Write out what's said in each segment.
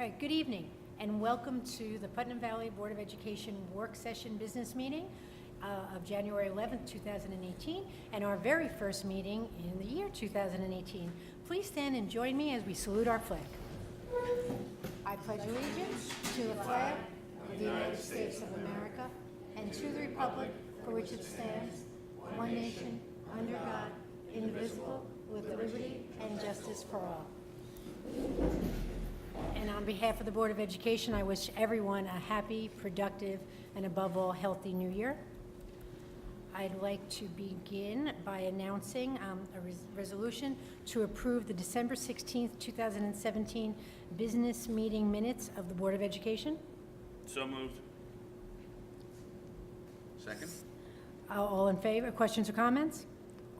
right, good evening, and welcome to the Putnam Valley Board of Education Work Session Business Meeting of January 11th, 2018, and our very first meeting in the year 2018. Please stand and join me as we salute our flag. I pledge allegiance to the flag of the United States of America and to the republic for which it stands, one nation, under God, indivisible, with liberty and justice for all. And on behalf of the Board of Education, I wish everyone a happy, productive, and above all, healthy new year. I'd like to begin by announcing a resolution to approve the December 16th, 2017 business meeting minutes of the Board of Education. So moved. Second. All in favor? Questions or comments?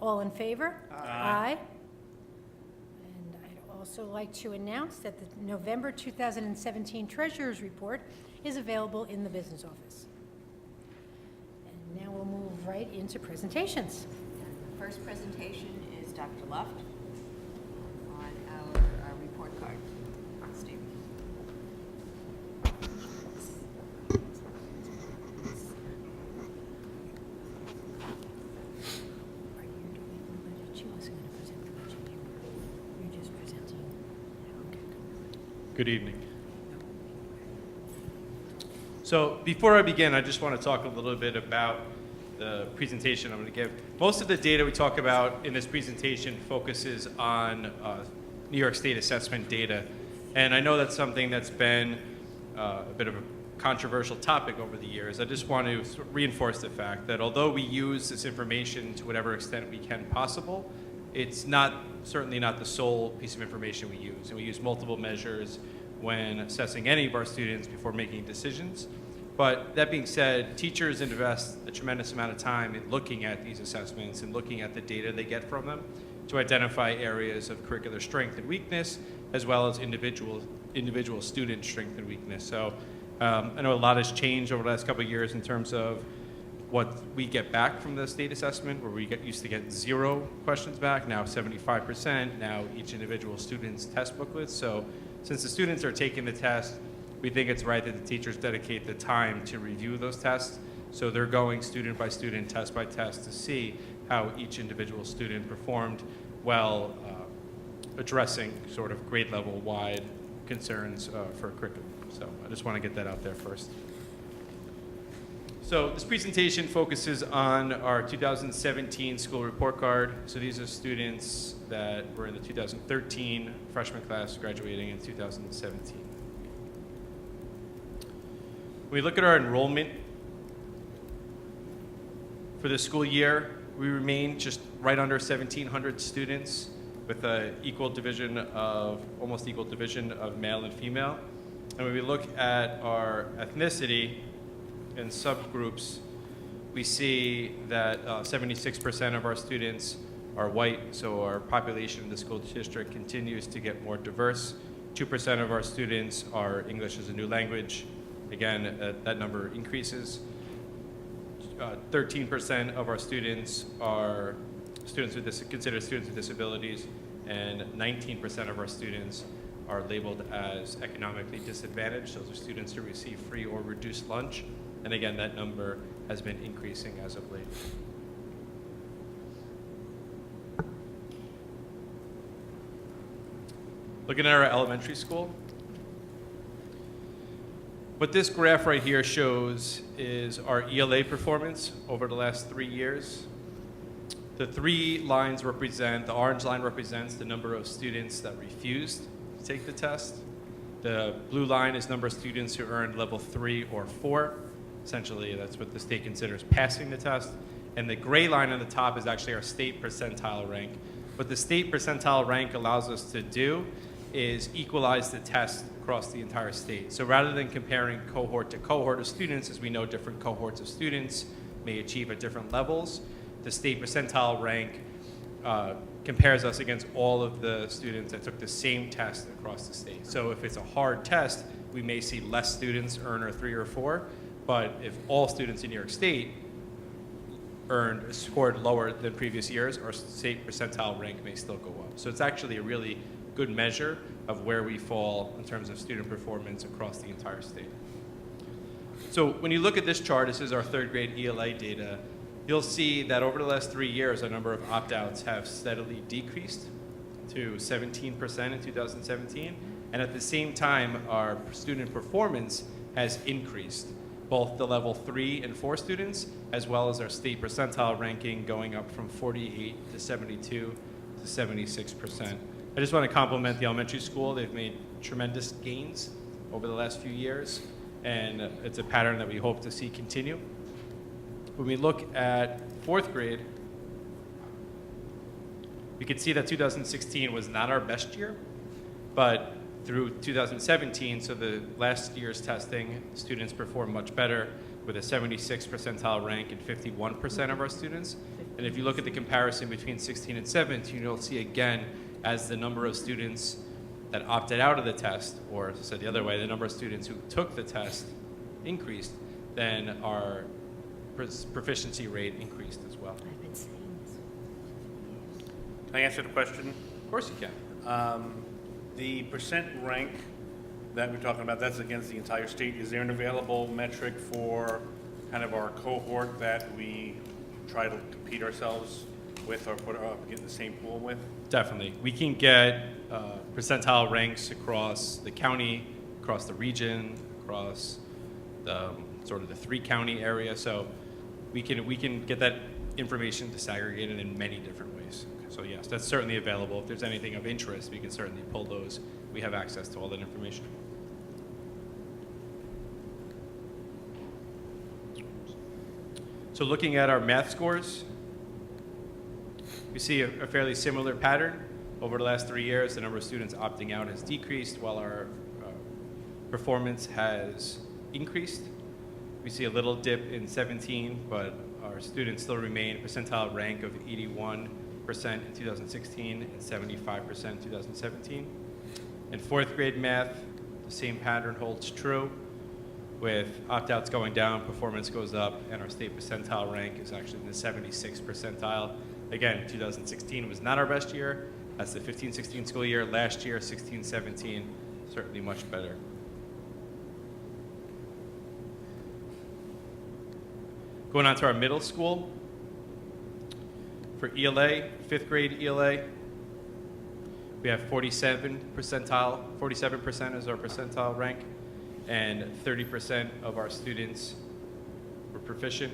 All in favor? Aye. And I'd also like to announce that the November 2017 Treasurer's Report is available in the business office. And now we'll move right into presentations. The first presentation is Dr. Luft on our report card. Steve. She wasn't going to present the budget. You're just presenting. Okay. Good evening. So before I begin, I just want to talk a little bit about the presentation I'm going to give. Most of the data we talk about in this presentation focuses on New York State assessment data. And I know that's something that's been a bit of a controversial topic over the years. I just want to reinforce the fact that although we use this information to whatever extent we can possible, it's certainly not the sole piece of information we use. And we use multiple measures when assessing any of our students before making decisions. But that being said, teachers invest a tremendous amount of time in looking at these assessments and looking at the data they get from them to identify areas of curricular strength and weakness, as well as individual student strength and weakness. So I know a lot has changed over the last couple of years in terms of what we get back from the state assessment, where we used to get 0 questions back, now 75%, now each individual student's test booklets. So since the students are taking the test, we think it's right that the teachers dedicate the time to review those tests. So they're going student by student, test by test to see how each individual student performed well, addressing sort of grade level wide concerns for curriculum. So I just want to get that out there first. So this presentation focuses on our 2017 school report card. So these are students that were in the 2013 freshman class graduating in 2017. When we look at our enrollment for the school year, we remain just right under 1,700 students with almost equal division of male and female. And when we look at our ethnicity and subgroups, we see that 76% of our students are white, so our population in the school district continues to get more diverse. 2% of our students are English as a new language. Again, that number increases. 13% of our students are considered students with disabilities, and 19% of our students are labeled as economically disadvantaged. Those are students who receive free or reduced lunch. And again, that number has been increasing as of late. Looking at our elementary school, what this graph right here shows is our ELA performance over the last 3 years. The 3 lines represent, the orange line represents the number of students that refused to take the test. The blue line is number of students who earned level 3 or 4. Essentially, that's what the state considers passing the test. And the gray line on the top is actually our state percentile rank. What the state percentile rank allows us to do is equalize the test across the entire state. So rather than comparing cohort to cohort of students, as we know different cohorts of students may achieve at different levels, the state percentile rank compares us against all of the students that took the same test across the state. So if it's a hard test, we may see less students earn a 3 or 4, but if all students in New York State scored lower than previous years, our state percentile rank may still go up. So it's actually a really good measure of where we fall in terms of student performance across the entire state. So when you look at this chart, this is our third grade ELA data, you'll see that over the last 3 years, our number of opt-outs have steadily decreased to 17% in 2017. And at the same time, our student performance has increased, both the level 3 and 4 students, as well as our state percentile ranking going up from 48 to 72 to 76%. I just want to compliment the elementary school. They've made tremendous gains over the last few years, and it's a pattern that we hope to see continue. When we look at 4th grade, we can see that 2016 was not our best year, but through 2017, so the last year's testing, students performed much better with a 76 percentile rank in 51% of our students. And if you look at the comparison between 16 and 17, you'll see again, as the number of students that opted out of the test, or said the other way, the number of students who took the test increased, then our proficiency rate increased as well. I've been saying this. Can I answer the question? Of course you can. The percent rank that we're talking about, that's against the entire state. Is there an available metric for kind of our cohort that we try to compete ourselves with or put up get in the same pool with? Definitely. We can get percentile ranks across the county, across the region, across the sort of the 3-county area. So we can get that information disaggregated in many different ways. So yes, that's certainly available. If there's anything of interest, we can certainly pull those. We have access to all that information. So looking at our math scores, we see a fairly similar pattern. Over the last 3 years, the number of students opting out has decreased while our performance has increased. We see a little dip in 17, but our students still remain percentile rank of 81% in 2016 and 75% in 2017. In 4th grade math, the same pattern holds true. With opt-outs going down, performance goes up, and our state percentile rank is actually in the 76th percentile. Again, 2016 was not our best year. That's the 15-16 school year. Last year, 16-17, certainly much better. Going on to our middle school. For ELA, 5th grade ELA, we have 47% is our percentile rank, and 30% of our students were proficient.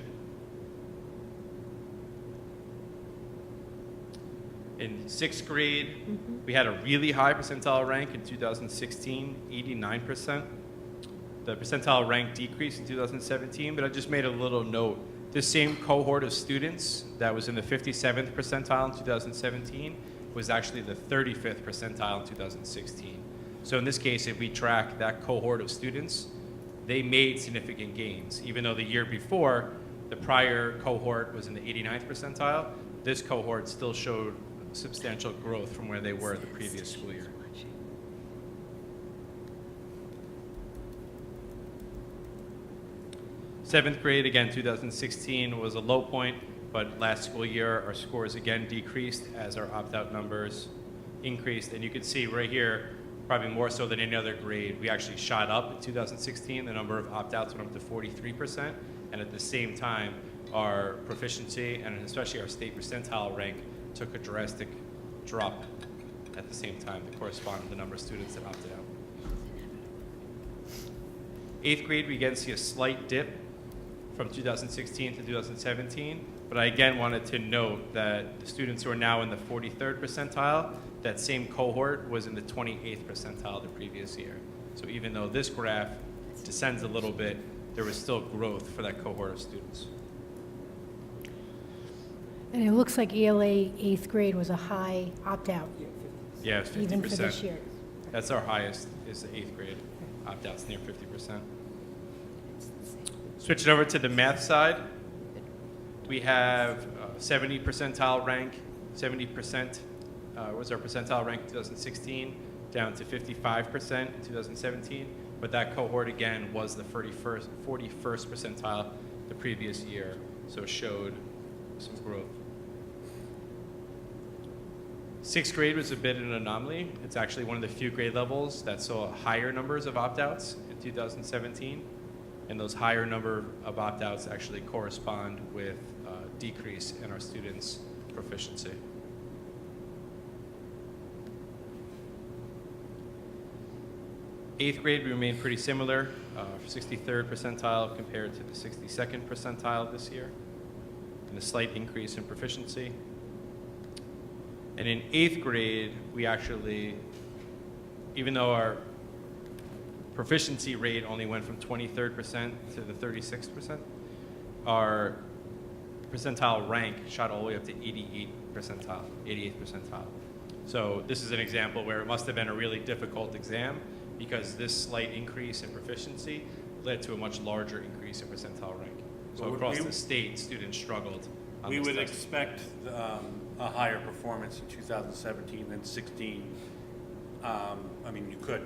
In 6th grade, we had a really high percentile rank in 2016, 89%. The percentile rank decreased in 2017, but I just made a little note. This same cohort of students that was in the 57th percentile in 2017 was actually the 35th percentile in 2016. So in this case, if we track that cohort of students, they made significant gains. Even though the year before, the prior cohort was in the 89th percentile, this cohort still showed substantial growth from where they were the previous school year. 7th grade, again, 2016 was a low point, but last school year, our scores again decreased as our opt-out numbers increased. And you can see right here, probably more so than any other grade, we actually shot up in 2016. The number of opt-outs went up to 43%. And at the same time, our proficiency and especially our state percentile rank took a drastic drop at the same time to correspond to the number of students that opted out. 8th grade, we again see a slight dip from 2016 to 2017, but I again wanted to note that the students who are now in the 43rd percentile, that same cohort was in the 28th percentile the previous year. So even though this graph descends a little bit, there was still growth for that cohort of students. And it looks like ELA 8th grade was a high opt-out, Yeah, it's 50%. even for this year. That's our highest, is the 8th grade. Opt-outs near 50%. Switching over to the math side, we have 70 percentile rank. 70% was our percentile rank in 2016, down to 55% in 2017. But that cohort, again, was the 41st percentile the previous year, so showed some growth. Sixth grade was a bit of an anomaly. It's actually one of the few grade levels that saw higher numbers of opt-outs in 2017. And those higher number of opt-outs actually correspond with decrease in our students' proficiency. Eighth grade, we remained pretty similar, 63rd percentile compared to the 62nd percentile this year, and a slight increase in proficiency. And in eighth grade, we actually, even though our proficiency rate only went from 23rd percent to the 36th percent, our percentile rank shot all the way up to 88th percentile. So this is an example where it must have been a really difficult exam because this slight increase in proficiency led to a much larger increase in percentile rank. So Well, across we- the state, students struggled on We this would test. expect a higher performance in 2017 than 16. I mean, you could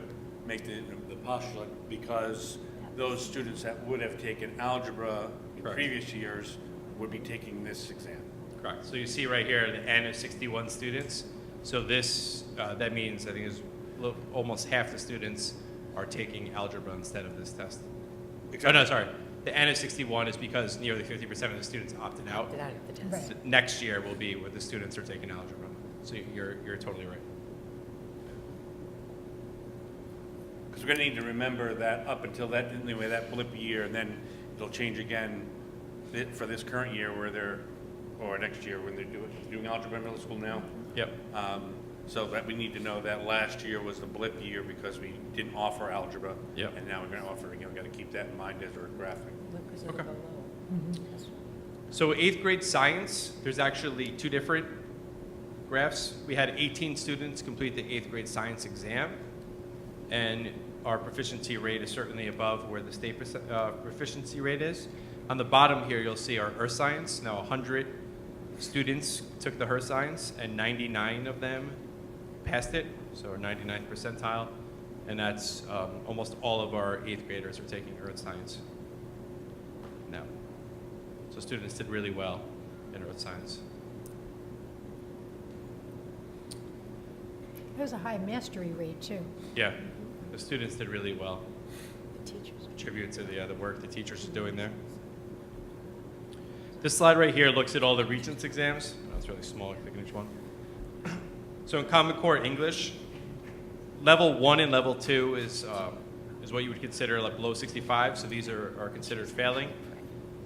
make the postulate because those students that would have taken algebra in Correct. previous years would be taking this exam. Correct. So you see right here the N of 61 students. So this, that means I think is almost half the students are taking algebra instead of this test. Oh, no, sorry. The N of 61 is because nearly 50% of the students opted out. Opted out of the test. Right. The next year will be where the students are taking algebra. So you're totally right. Because we're going to need to remember that up until that, anyway, that blip year, and then it'll change again for this current year where they're, or next year when they're doing algebra in middle school now. Yep. So that we need to know that last year was the blip year because we didn't offer algebra. Yep. And now we're going to offer it again. We've got to keep that in mind as we're graphing. Okay. So eighth grade science, there's actually two different graphs. We had 18 students complete the eighth grade science exam, and our proficiency rate is certainly above where the state proficiency rate is. On the bottom here, you'll see our earth science. Now 100 students took the earth science, and 99 of them passed it, so our 99th percentile, and that's almost all of our eighth graders are taking earth science now. So students did really well in earth science. There's a high mastery rate, too. Yeah, the students did really well. The teachers. Attribute to the work the teachers are doing there. This slide right here looks at all the Regents exams. Oh, it's really small, click on each one. So in Common Core English, level 1 and level 2 is what you would consider like below 65, so these are considered failing.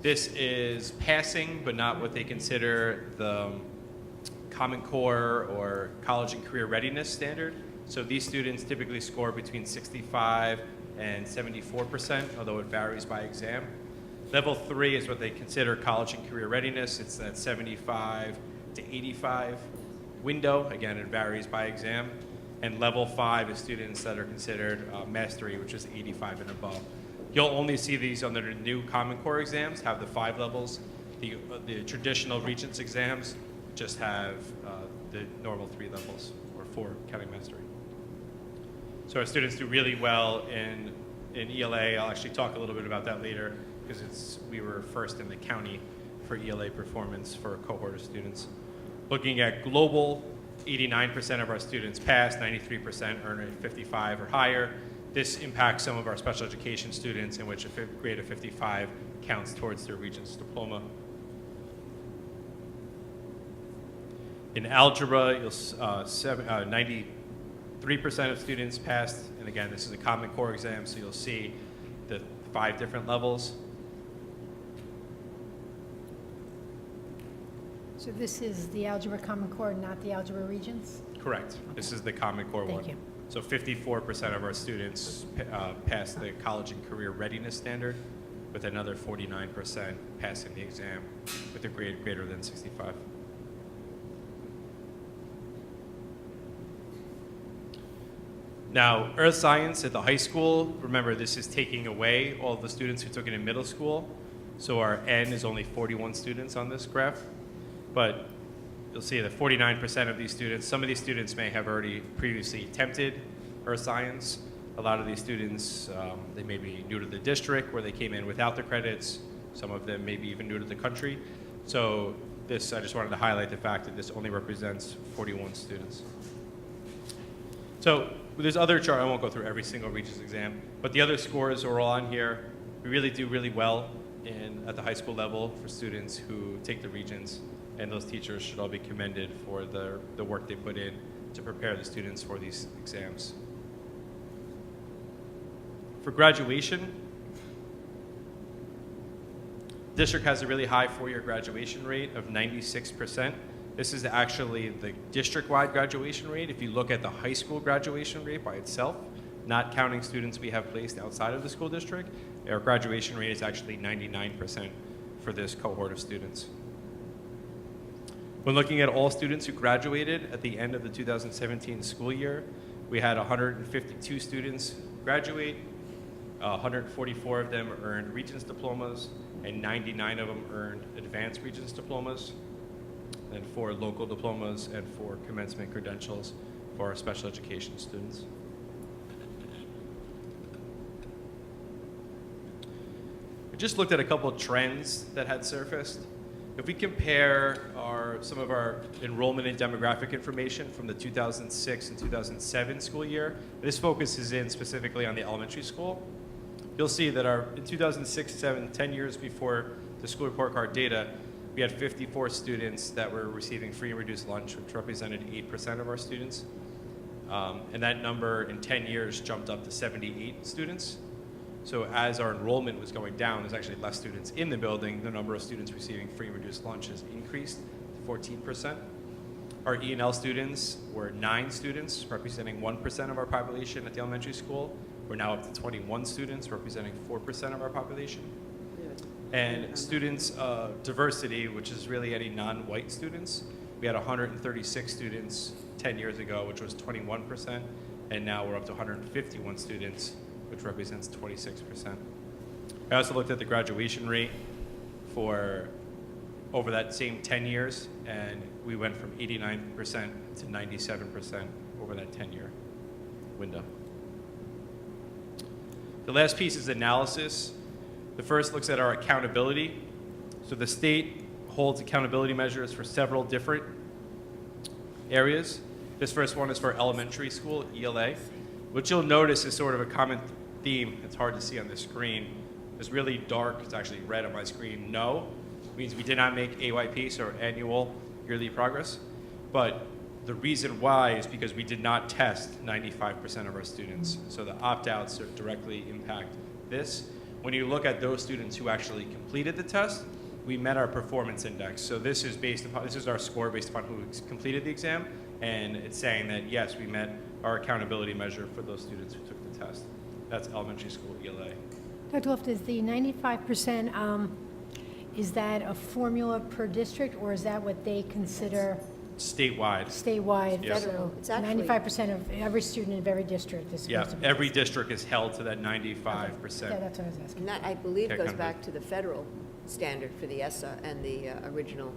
This is passing, but not what they consider the Common Core or college and career readiness standard. So these students typically score between 65 and 74%, although it varies by exam. Level 3 is what they consider college and career readiness. It's that 75 to 85 window. Again, it varies by exam. And level 5 is students that are considered mastery, which is 85 and above. You'll only see these under the new Common Core exams, have the 5 levels. The traditional Regents exams just have the normal 3 levels, or 4 counting mastery. So our students do really well in ELA. I'll actually talk a little bit about that later, because we were first in the county for ELA performance for a cohort of students. Looking at global, 89% of our students pass, 93% earn a 55 or higher. This impacts some of our special education students in which a grade of 55 counts towards their Regents diploma. In algebra, 93% of students passed, and again, this is a Common Core exam, so you'll see the 5 different levels. So this is the Algebra Common Core, not the Algebra Regents? Correct. This is the Common Core one. Thank you. So 54% of our students pass the college and career readiness standard, with another 49% passing the exam with a grade greater than 65. Now, earth science at the high school, remember this is taking away all the students who took it in middle school. So our N is only 41 students on this graph. But you'll see that 49% of these students, some of these students may have already previously attempted earth science. A lot of these students, they may be new to the district where they came in without the credits. Some of them may be even new to the country. So this, I just wanted to highlight the fact that this only represents 41 students. So there's other chart, I won't go through every single Regents exam, but the other scores are all on here. We really do really well at the high school level for students who take the Regents, and those teachers should all be commended for the work they put in to prepare the students for these exams. For graduation, district has a really high four-year graduation rate of 96%. This is actually the district-wide graduation rate. If you look at the high school graduation rate by itself, not counting students we have placed outside of the school district, our graduation rate is actually 99% for this cohort of students. When looking at all students who graduated at the end of the 2017 school year, we had 152 students graduate, 144 of them earned Regents diplomas, and 99 of them earned advanced Regents diplomas, and 4 local diplomas, and 4 commencement credentials for our special education students. We just looked at a couple of trends that had surfaced. If we compare some of our enrollment and demographic information from the 2006 and 2007 school year, this focuses in specifically on the elementary school. You'll see that in 2006, 7, 10 years before the school report card data, we had 54 students that were receiving free and reduced lunch, which represented 8% of our students. And that number in 10 years jumped up to 78 students. So as our enrollment was going down, there's actually less students in the building. The number of students receiving free and reduced lunch has increased to 14%. Our E&L students were 9 students, representing 1% of our population at the elementary school. We're now up to 21 students, representing 4% of our population. And students diversity, which is really any non-white students, we had 136 students 10 years ago, which was 21%, and now we're up to 151 students, which represents 26%. I also looked at the graduation rate for over that same 10 years, and we went from 89% to 97% over that 10-year window. The last piece is analysis. The first looks at our accountability. So the state holds accountability measures for several different areas. This first one is for elementary school, ELA. What you'll notice is sort of a common theme. It's hard to see on the screen. It's really dark. It's actually red on my screen. No means we did not make AYP, so our annual yearly progress. But the reason why is because we did not test 95% of our students. So the opt-outs directly impact this. When you look at those students who actually completed the test, we met our performance index. So this is our score based upon who completed the exam, and it's saying that yes, we met our accountability measure for those students who took the test. That's elementary school ELA. Dr. Luft, is the 95%, is that a formula per district, or is that what they consider Statewide. statewide? Yes. So It's actually- 95% of every student of every district is Yeah, supposed to be. every district is held to that 95%. Yeah, that's what I was asking. And that, I believe, Okay, goes kind of back to the federal standard for the ESSA and the original.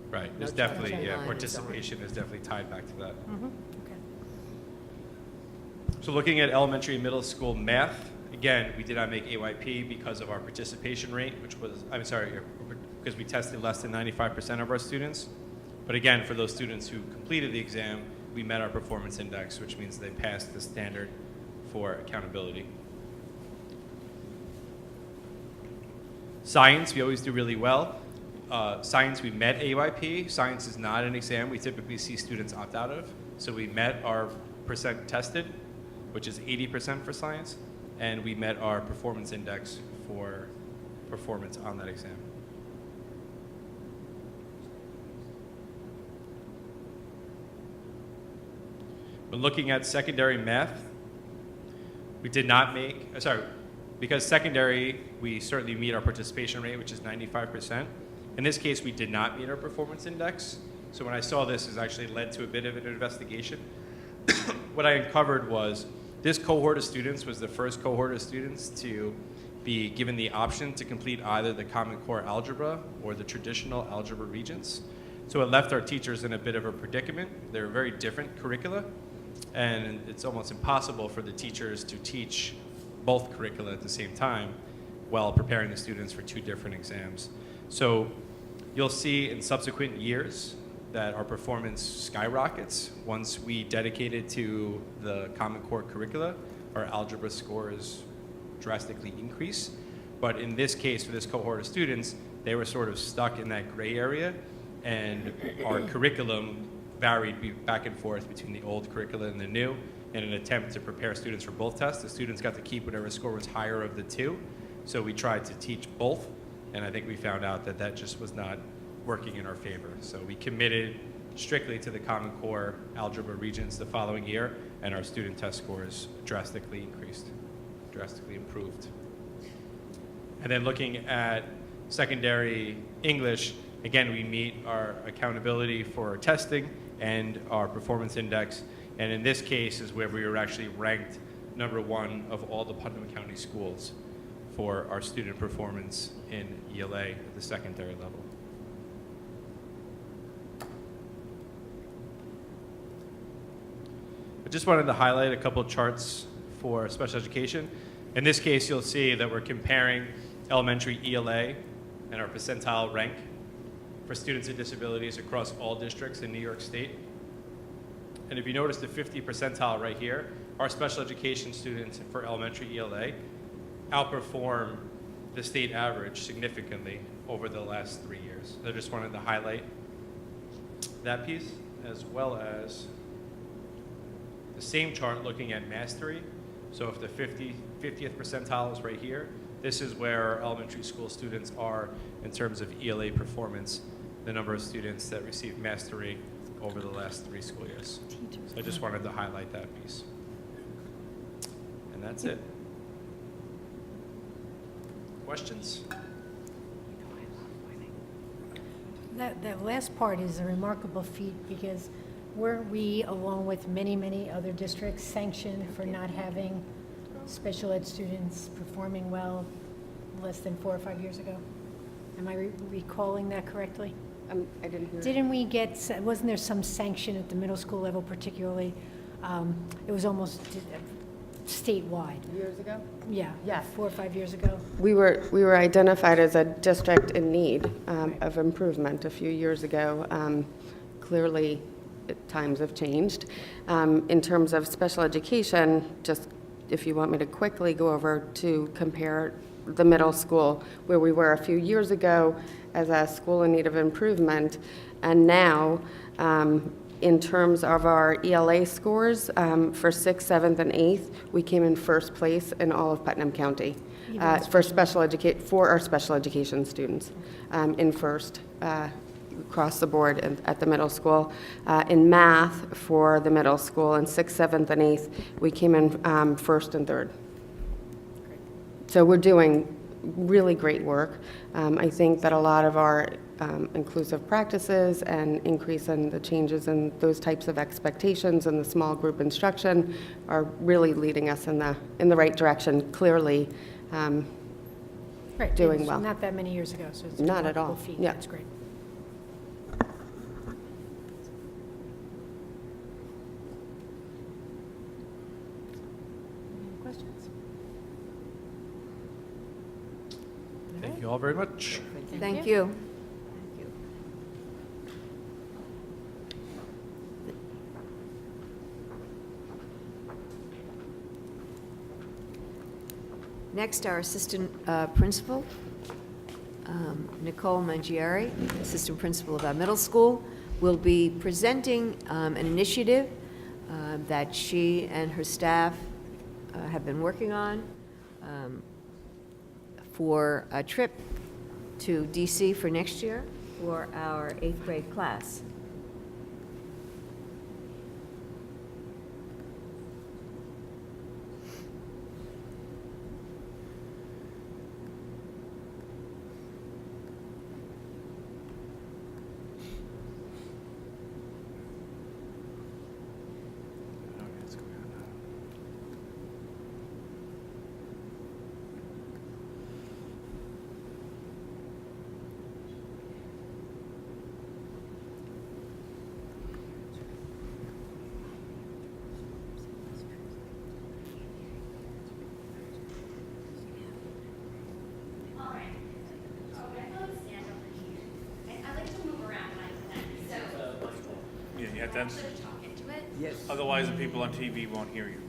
Right, there's No definitely, child yeah, line and so on. participation is definitely tied back to that. Mhm, okay. So looking at elementary and middle school math, again, we did not make AYP because of our participation rate, because we tested less than 95% of our students. But again, for those students who completed the exam, we met our performance index, which means they passed the standard for accountability. Science, we always do really well. Science, we met AYP. Science is not an exam we typically see students opt out of. So we met our percent tested, which is 80% for science, and we met our performance index for performance on that exam. When looking at secondary math, we did not make, because secondary, we certainly meet our participation rate, which is 95%. In this case, we did not meet our performance index. So when I saw this, it actually led to a bit of an investigation. What I uncovered was this cohort of students was the first cohort of students to be given the option to complete either the Common Core Algebra or the traditional algebra regents. So it left our teachers in a bit of a predicament. They're very different curricula, and it's almost impossible for the teachers to teach both curricula at the same time while preparing the students for two different exams. So You'll see in subsequent years that our performance skyrockets once we dedicated to the Common Core curricula. Our algebra scores drastically increase. But in this case, for this cohort of students, they were sort of stuck in that gray area, and our curriculum varied back and forth between the old curricula and the new in an attempt to prepare students for both tests. The students got to keep whatever score was higher of the two, so we tried to teach both, and I think we found out that that just was not working in our favor. So we committed strictly to the Common Core algebra regions the following year, and our student test scores drastically increased, drastically improved. And then looking at secondary English, again, we meet our accountability for testing and our performance index. And in this case is where we were actually ranked #1 of all the Putnam County schools for our student performance in ELA at the secondary level. I just wanted to highlight a couple charts for special education. In this case, you'll see that we're comparing elementary ELA and our percentile rank for students with disabilities across all districts in New York State. And if you notice the 50 percentile right here, our special education students for elementary ELA outperform the state average significantly over the last 3 years. So I just wanted to highlight that piece, as well as the same chart looking at mastery. So if the 50th percentile is right here, this is where our elementary school students are in terms of ELA performance, the number of students that receive mastery over the last 3 school years. So I just wanted to highlight that piece. And that's it. Questions? That last part is a remarkable feat because weren't we, along with many, many other districts, sanctioned for not having special ed students performing well less than 4 or 5 years ago? Am I recalling that correctly? I didn't hear. Didn't we get, wasn't there some sanction at the middle school level particularly? It was almost statewide. Years ago? Yeah. Yes. 4 or 5 years ago. We were identified as a district in need of improvement a few years ago. Clearly, times have changed. In terms of special education, just if you want me to quickly go over to compare the middle school, where we were a few years ago as a school in need of improvement, and now in terms of our ELA scores for 6th, 7th, and 8th, we came in first place in all of Putnam County for our special education students in first across the board at the middle school. In math for the middle school in 6th, 7th, and 8th, we came in first and third. So we're doing really great work. I think that a lot of our inclusive practices and increase in the changes in those types of expectations and the small group instruction are really leading us in the right direction, clearly Right. doing It was well. Not that many years ago, so it's a Not at remarkable all. feat. Yeah. That's great. Any questions? Thank you all very much. Thank you. Next, our assistant principal, Nicole Mangieri, assistant principal of our middle school, will be presenting an initiative that she and her staff have been working on for a trip to DC for next year for our 8th grade class. that's, Should I talk into it? Yes. otherwise the people on TV won't hear you.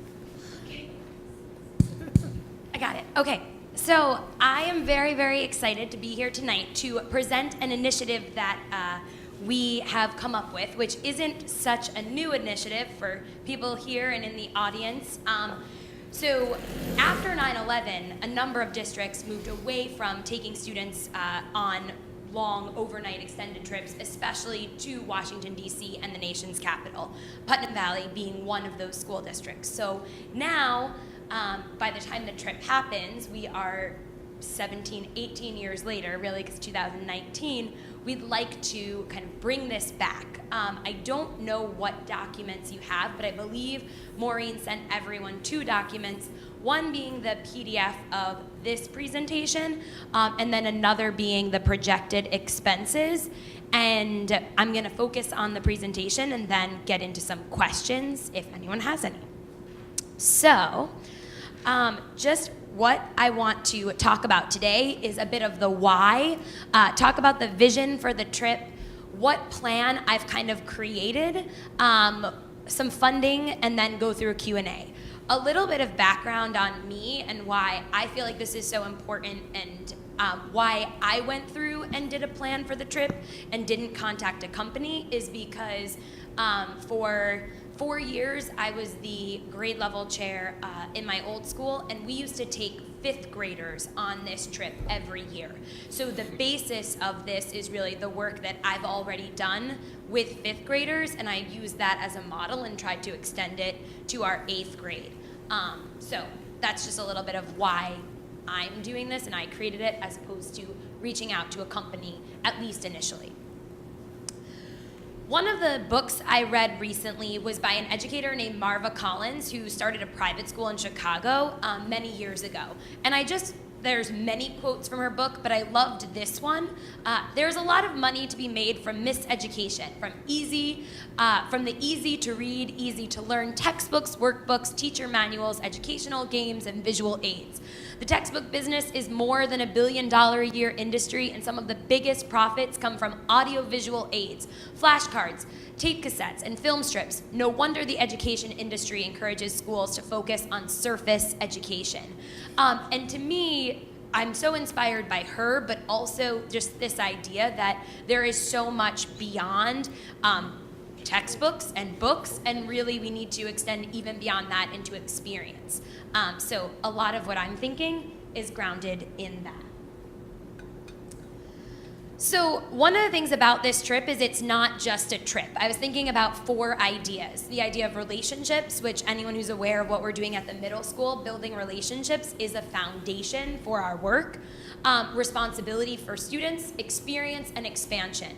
I got it. Okay. So I am very, very excited to be here tonight to present an initiative that we have come up with, which isn't such a new initiative for people here and in the audience. So after 9/11, a number of districts moved away from taking students on long overnight extended trips, especially to Washington, D.C. and the nation's capital, Putnam Valley being one of those school districts. So now, by the time the trip happens, we are 17, 18 years later, really, because 2019, we'd like to kind of bring this back. I don't know what documents you have, but I believe Maureen sent everyone 2 documents, one being the PDF of this presentation, and then another being the projected expenses. And I'm going to focus on the presentation and then get into some questions if anyone has any. So, just what I want to talk about today is a bit of the why, talk about the vision for the trip, what plan I've kind of created, some funding, and then go through a Q&A. A little bit of background on me and why I feel like this is so important, and why I went through and did a plan for the trip and didn't contact a company is because for 4 years, I was the grade level chair in my old school, and we used to take 5th graders on this trip every year. So the basis of this is really the work that I've already done with 5th graders, and I used that as a model and tried to extend it to our 8th grade. So that's just a little bit of why I'm doing this, and I created it as opposed to reaching out to a company, at least initially. One of the books I read recently was by an educator named Marva Collins, who started a private school in Chicago many years ago. And there's many quotes from her book, but I loved this one. There's a lot of money to be made from miseducation, from the easy to read, easy to learn textbooks, workbooks, teacher manuals, educational games, and visual aids. The textbook business is more than $1 billion a year industry, and some of the biggest profits come from audiovisual aids, flashcards, tape cassettes, and film strips. No wonder the education industry encourages schools to focus on surface education. And to me, I'm so inspired by her, but also just this idea that there is so much beyond textbooks and books, and really we need to extend even beyond that into experience. So a lot of what I'm thinking is grounded in that. So one of the things about this trip is it's not just a trip. I was thinking about 4 ideas. The idea of relationships, which anyone who's aware of what we're doing at the middle school, building relationships is a foundation for our work. Responsibility for students, experience, and expansion.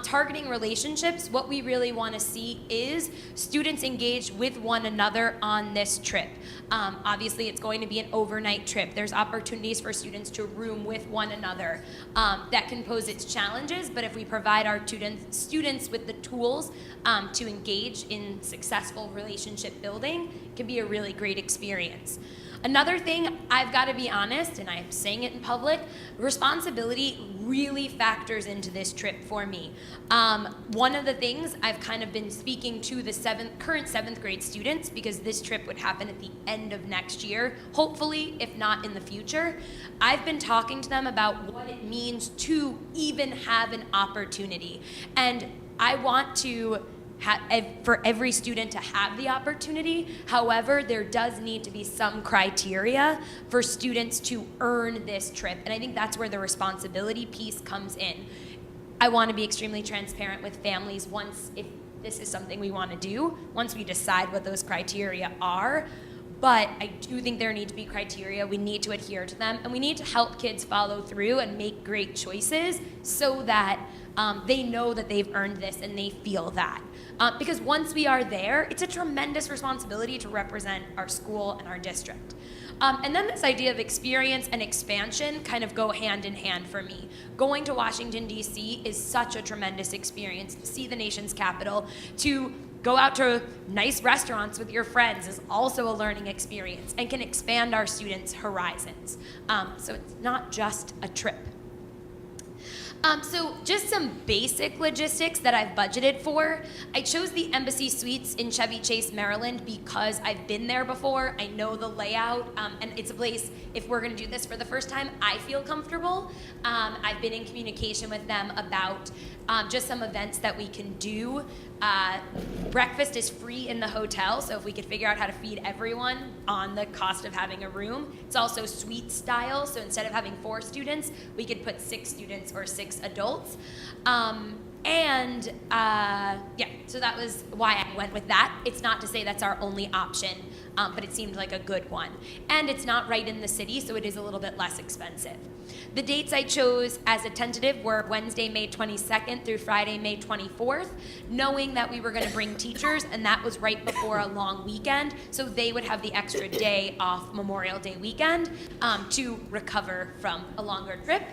Targeting relationships, what we really want to see is students engaged with one another on this trip. Obviously, it's going to be an overnight trip. There's opportunities for students to room with one another. That can pose its challenges, but if we provide our students with the tools to engage in successful relationship building, it can be a really great experience. Another thing, I've got to be honest, and I'm saying it in public, responsibility really factors into this trip for me. One of the things I've kind of been speaking to the current 7th grade students, because this trip would happen at the end of next year, hopefully, if not in the future. I've been talking to them about what it means to even have an opportunity. And I want to for every student to have the opportunity. However, there does need to be some criteria for students to earn this trip. And I think that's where the responsibility piece comes in. I want to be extremely transparent with families if this is something we want to do, once we decide what those criteria are. But I do think there need to be criteria. We need to adhere to them, and we need to help kids follow through and make great choices so that they know that they've earned this and they feel that. Because once we are there, it's a tremendous responsibility to represent our school and our district. And then this idea of experience and expansion kind of go hand in hand for me. Going to Washington, D.C. is such a tremendous experience. To see the nation's capital, to go out to nice restaurants with your friends is also a learning experience and can expand our students' horizons. So it's not just a trip. So just some basic logistics that I've budgeted for. I chose the Embassy Suites in Chevy Chase, Maryland, because I've been there before. I know the layout, and it's a place, if we're gonna do this for the first time, I feel comfortable. I've been in communication with them about just some events that we can do. Breakfast is free in the hotel, so if we could figure out how to feed everyone on the cost of having a room. It's also suite style, so instead of having 4 students, we could put 6 students or 6 adults. So that was why I went with that. It's not to say that's our only option, but it seemed like a good one. And it's not right in the city, so it is a little bit less expensive. The dates I chose as a tentative were Wednesday, May 22nd through Friday, May 24th, knowing that we were going to bring teachers, and that was right before a long weekend, so they would have the extra day off Memorial Day weekend to recover from a longer trip.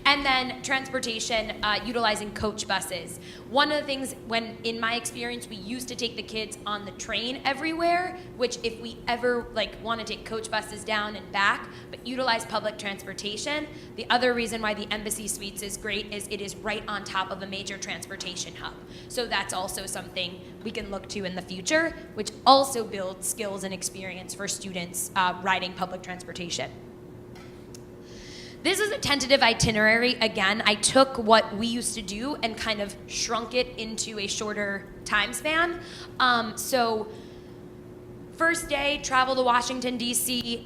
And then transportation, utilizing coach buses. One of the things, when in my experience, we used to take the kids on the train everywhere, which if we ever want to take coach buses down and back, but utilize public transportation. The other reason why the Embassy Suites is great is it is right on top of a major transportation hub. So that's also something we can look to in the future, which also builds skills and experience for students riding public transportation. This is a tentative itinerary. Again, I took what we used to do and kind of shrunk it into a shorter time span. First day, travel to Washington, D.C.,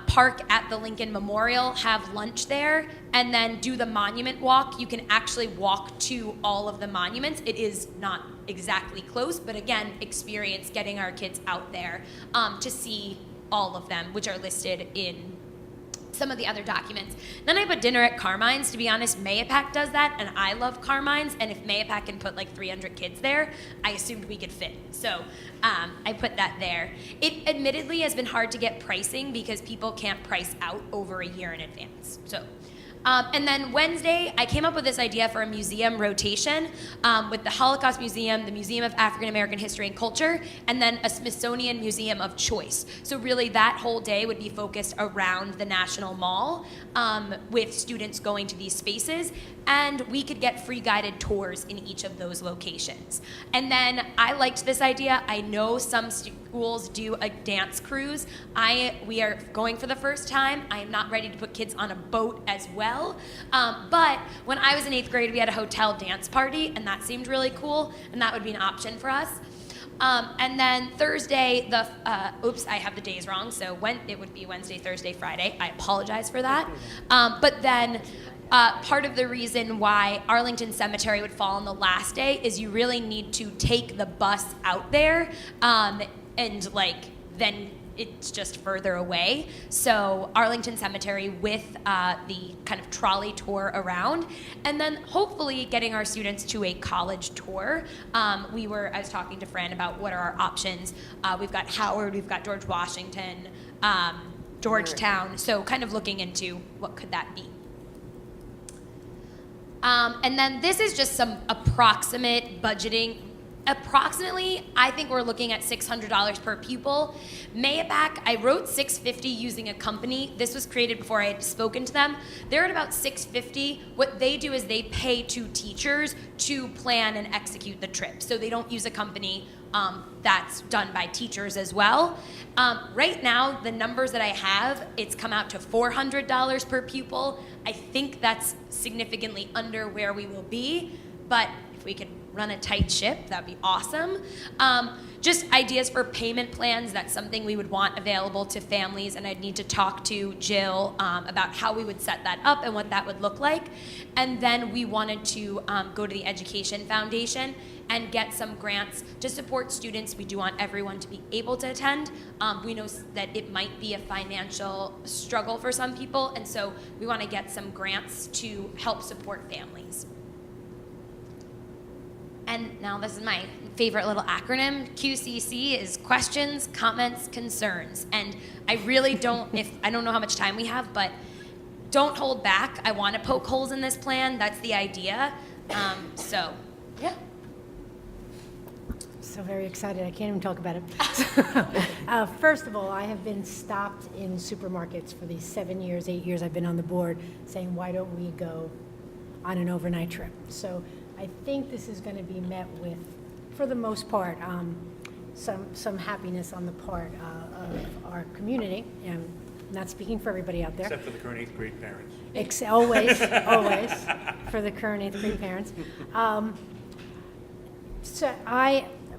park at the Lincoln Memorial, have lunch there, and then do the monument walk. You can actually walk to all of the monuments. It is not exactly close, but again, experience getting our kids out there to see all of them, which are listed in some of the other documents. Then I put dinner at Carmine's. To be honest, Mayapack does that, and I love Carmine's, and if Mayapack can put 300 kids there, I assumed we could fit. So I put that there. It admittedly has been hard to get pricing because people can't price out over a year in advance. So. And then Wednesday, I came up with this idea for a museum rotation with the Holocaust Museum, the Museum of African American History and Culture, and then a Smithsonian Museum of Choice. So really that whole day would be focused around the National Mall with students going to these spaces, and we could get free guided tours in each of those locations. And then I liked this idea. I know some schools do a dance cruise. We are going for the first time. I am not ready to put kids on a boat as well. But when I was in 8th grade, we had a hotel dance party, and that seemed really cool, and that would be an option for us. And then Thursday, I have the days wrong, so it would be Wednesday, Thursday, Friday. I apologize for that. But then part of the reason why Arlington Cemetery would fall on the last day is you really need to take the bus out there, and then it's just further away. So Arlington Cemetery with the kind of trolley tour around, and then hopefully getting our students to a college tour. I was talking to Fran about what are our options. We've got Howard, we've got George Washington, Georgetown, so kind of looking into what could that be. And then this is just some approximate budgeting. Approximately, I think we're looking at $600 per pupil. Mayapack, I wrote $650 using a company. This was created before I had spoken to them. They're at about $650. What they do is they pay 2 teachers to plan and execute the trip. So they don't use a company that's done by teachers as well. Right now, the numbers that I have, it's come out to $400 per pupil. I think that's significantly under where we will be, but if we could run a tight ship, that'd be awesome. Just ideas for payment plans, that's something we would want available to families, and I'd need to talk to Jill about how we would set that up and what that would look like. And then we wanted to go to the Education Foundation and get some grants to support students. We do want everyone to be able to attend. We know that it might be a financial struggle for some people, and so we want to get some grants to help support families. And now this is my favorite little acronym. QCC is questions, comments, concerns. And I really I don't know how much time we have, but don't hold back. I want to poke holes in this plan. That's the idea. Yeah. So very excited, I can't even talk about it. First of all, I have been stopped in supermarkets for these 7 years, 8 years I've been on the board saying, why don't we go on an overnight trip. So I think this is going to be met with, for the most part, some happiness on the part of our community. Not speaking for everybody out there. Except for the current 8th grade parents. Always, always, for the current 8th grade parents.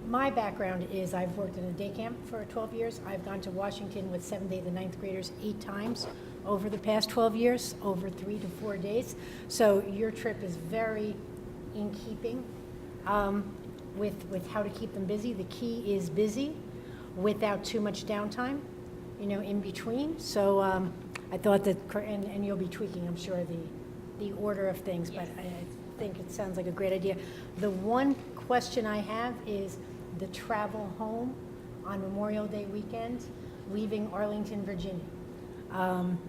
My background is I've worked in a day camp for 12 years. I've gone to Washington with 7th, 8th, and 9th graders 8 times over the past 12 years, over 3 to 4 days. So your trip is very in keeping with how to keep them busy. The key is busy without too much downtime, in between. So I thought that, and you'll be tweaking, I'm sure, the order of things, but I think it sounds like a great idea. The one question I have is the travel home on Memorial Day weekend, leaving Arlington, Virginia,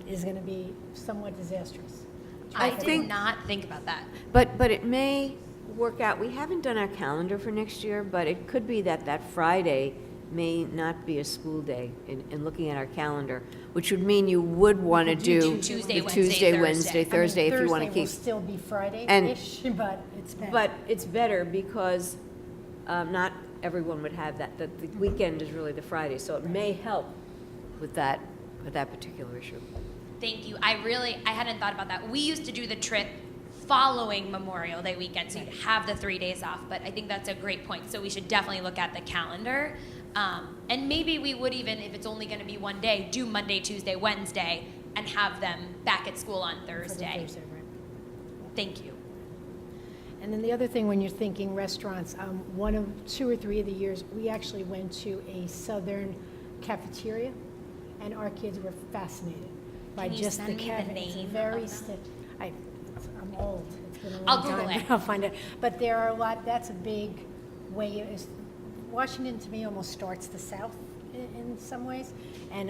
is going to be somewhat disastrous. I think- did not think about that. But it may work out. We haven't done our calendar for next year, but it could be that Friday may not be a school day in looking at our calendar, which would mean you would want to do Tuesday, the Wednesday, Tuesday, Wednesday, Thursday. Thursday if you want to Thursday will keep. still be Friday-ish, And- but it's better. But it's better because not everyone would have that. The weekend is really the Friday, so it may help with that particular issue. Thank you. I hadn't thought about that. We used to do the trip following Memorial Day weekend, so you'd have the 3 days off, but I think that's a great point. So we should definitely look at the calendar. And maybe we would even, if it's only going to be one day, do Monday, Tuesday, Wednesday, and have them back at school on For the Thursday. Thursday, right. Thank you. And then the other thing, when you're thinking restaurants, one of 2 or 3 of the years, we actually went to a southern cafeteria, and our kids were fascinated by Can you just send the me the cafe. It's name very of them? I'm old. It's been a I'll long Google time. it. I'll find it. But there are a lot. That's a big way. Washington to me almost starts the South in some ways, and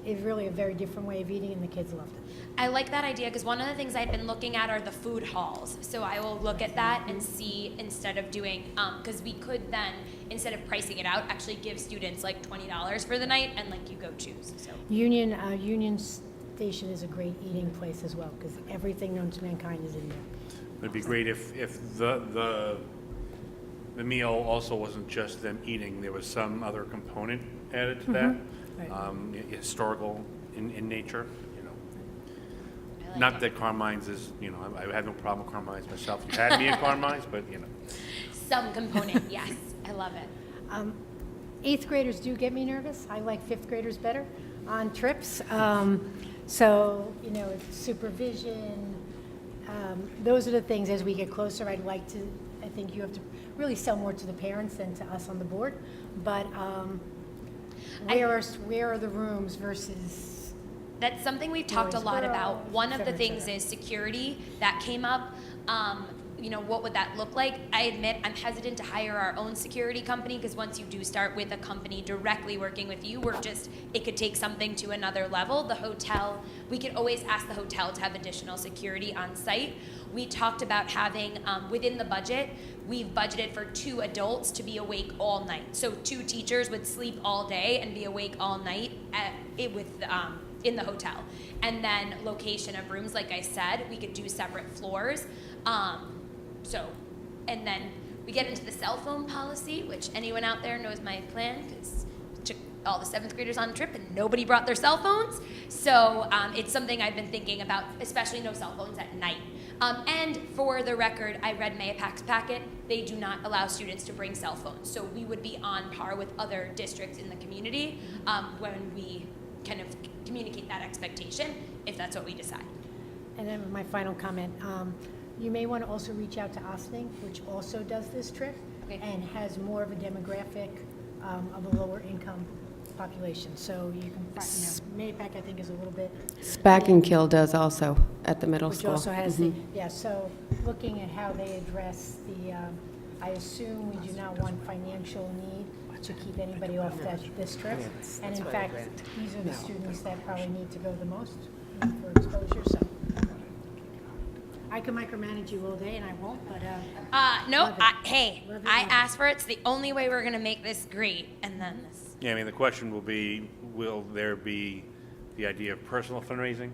it's really a very different way of eating, and the kids loved it. I like that idea because one of the things I've been looking at are the food halls. So I will look at that and see, instead of doing, because we could then, instead of pricing it out, actually give students like $20 for the night and like you go choose. So Union Station is a great eating place as well, because everything known to mankind is in there. It'd be great if the meal also wasn't just them eating, there was some other component added to that, Right. historical in nature, I like Not it. that Carmine's is, I have no problem with Carmine's myself. You had me at Carmine's, but, Some component, yes. I love it. 8th graders do get me nervous. I like 5th graders better on trips. So, supervision, those are the things as we get closer. I think you have to really sell more to the parents than to us on the board. But where are the rooms versus, That's something we've talked a lot about. Girls, One of the et things cetera. is security. That came up. What would that look like? I admit I'm hesitant to hire our own security company because once you do start with a company directly working with you, it could take something to another level. The hotel, we could always ask the hotel to have additional security on site. We talked about having, within the budget, we've budgeted for 2 adults to be awake all night. So 2 teachers would sleep all day and be awake all night in the hotel. And then location of rooms, like I said, we could do separate floors. And then we get into the cell phone policy, which anyone out there knows my plan, because took all the 7th graders on the trip and nobody brought their cell phones. So it's something I've been thinking about, especially no cell phones at night. And for the record, I read Mayapac's packet. They do not allow students to bring cell phones. So we would be on par with other districts in the community when we kind of communicate that expectation, if that's what we decide. and then my final comment, you may want to also reach out to Ossining, which also does this trip, Okay. and has more of a demographic of a lower income population. So you can, Mayapack, I think, is a little bit. Spack and Kill does also at the middle Which school. also has the, so looking at how they address I assume we do not want financial need to keep anybody off this trip. And in fact, these are the students that probably need to go the most for exposure, so. I can micromanage you all day and I won't, but, No, Love it. I Love it. asked for it. It's the only way we're going to make this great. And then this. the question will be, will there be the idea of personal fundraising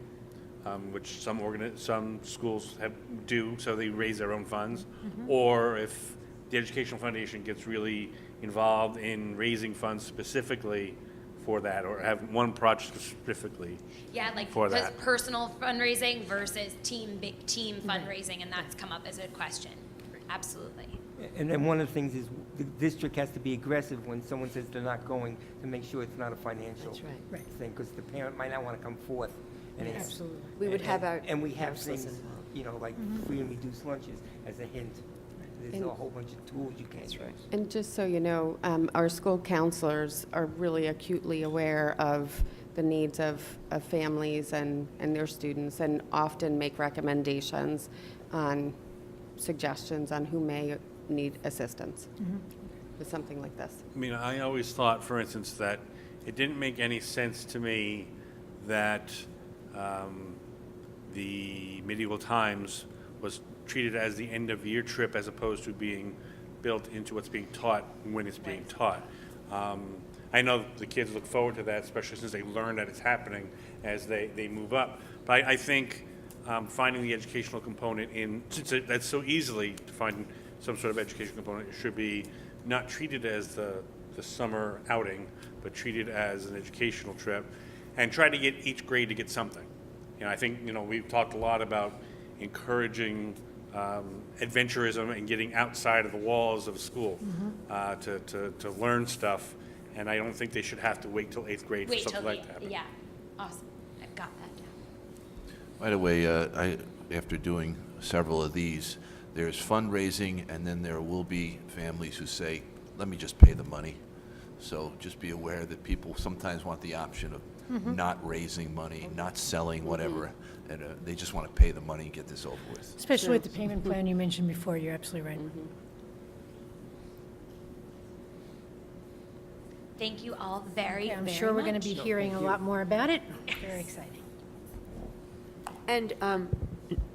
which some schools do, so they raise their own funds, or if the Educational Foundation gets really involved in raising funds specifically for that, or have one project specifically. Yeah, like For that. personal fundraising versus team fundraising, and that's come up as a question. Absolutely. And then one of the things is the district has to be aggressive when someone says they're not going, to make sure it's not a financial That's right. Right. thing, because the parent might not want to come forth. And it's- Absolutely. We would have our And we have counselors things, involved. you know, like free and reduced lunches as a hint. There's And- a whole bunch of tools you can use. And just so you know, our school counselors are really acutely aware of the needs of families and their students, and often make recommendations on suggestions on who may need assistance with something like this. I mean, I always thought, for instance, that it didn't make any sense to me that the medieval times was treated as the end-of-year trip as opposed to being built into what's being taught when it's being taught. I know the kids look forward to that, especially since they learn that it's happening as they move up. But I think finding the educational component since that's so easily to find some sort of educational component, it should be not treated as the summer outing, but treated as an educational trip, and try to get each grade to get something. You know, I think, we've talked a lot about encouraging adventurism and getting outside of the walls of school to learn stuff, and I don't think they should have to wait till 8th grade for Wait till something like that. yeah, awesome. I've got that down. By the way, after doing several of these, there's fundraising, and then there will be families who say, let me just pay the money. So just be aware that people sometimes want the option of not raising money, not selling, whatever, and they just want to pay the money and get this over with. Especially with the payment plan you mentioned before, you're absolutely right. Thank you all very, Okay, I'm very sure we're going much. to be hearing a lot more about it. Very exciting. And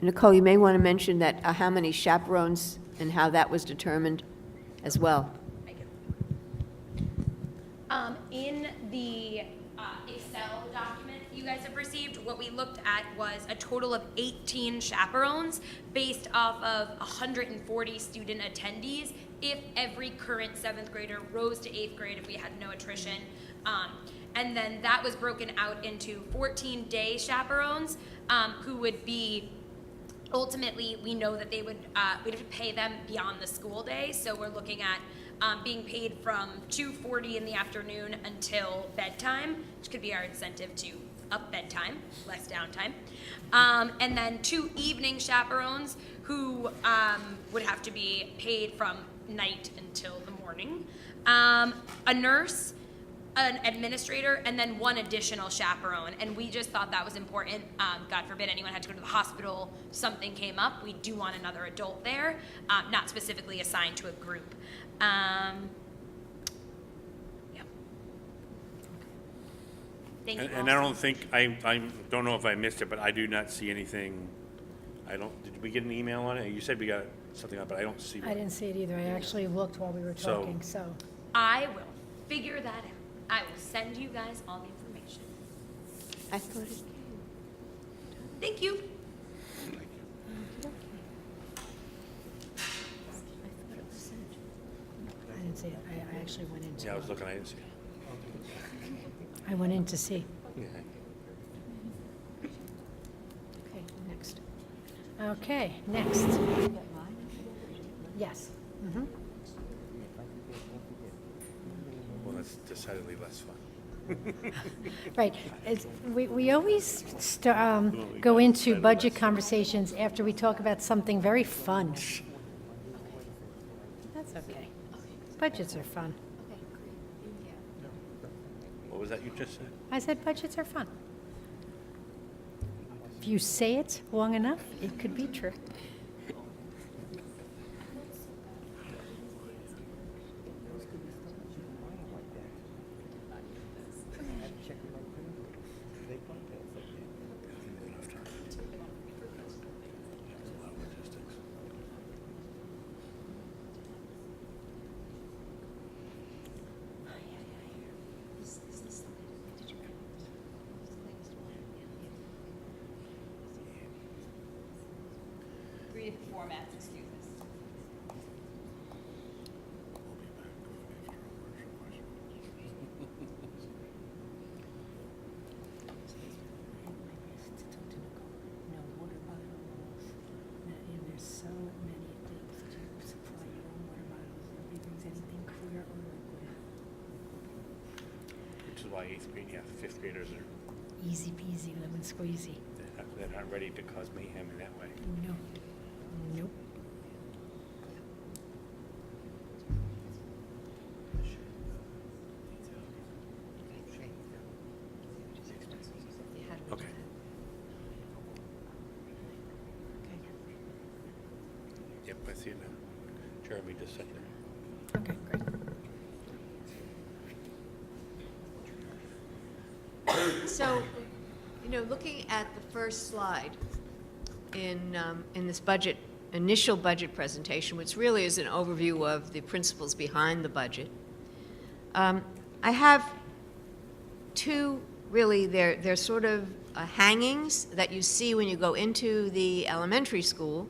Nicole, you may want to mention that how many chaperones and how that was determined as well. In the Excel document you guys have received, what we looked at was a total of 18 chaperones based off of 140 student attendees if every current 7th grader rose to 8th grade if we had no attrition. And then that was broken out into 14-day chaperones who would be ultimately, we know that they would, we'd have to pay them beyond the school day, so we're looking at being paid from 2:40 in the afternoon until bedtime, which could be our incentive to up bedtime, less downtime. And then 2 evening chaperones who would have to be paid from night until the morning. A nurse, an administrator, and then 1 additional chaperone. And we just thought that was important. God forbid anyone had to go to the hospital, something came up. We do want another adult there, not specifically assigned to a group. Yeah. Thank you And all I so don't think, I don't know if I missed it, but I do not see anything, did we get an email on it? You said we got something up, but I don't see I one. didn't see it either. I actually looked while we were So- talking, so. I will figure that out. I will send you guys all the information. I thought it Thank you. I didn't see it. I actually went into. Yeah, I was looking, I didn't see it. I went in to see. Yeah. Okay, next. Okay, next. Yes. Mhm. Well, that's decidedly less fun. Right. We always go into budget conversations after we talk about something very fun. That's okay. Budgets are fun. What was that you just said? I said budgets are fun. If you say it long enough, it could be true. if formats excuse us. No water bottles, and there's so many things that you supply your own water bottles, nobody brings anything clear or liquid. Which is why 8th grade, yeah, 5th graders are, Easy peasy, lemon squeezy. they're not ready to cause mayhem in that way. No, nope. Okay. Yep, I see it now. Jeremy just sent it. Okay, great. So, looking at the first slide in this budget, initial budget presentation, which really is an overview of the principles behind the budget, I have two, really, they're sort of hangings that you see when you go into the elementary school.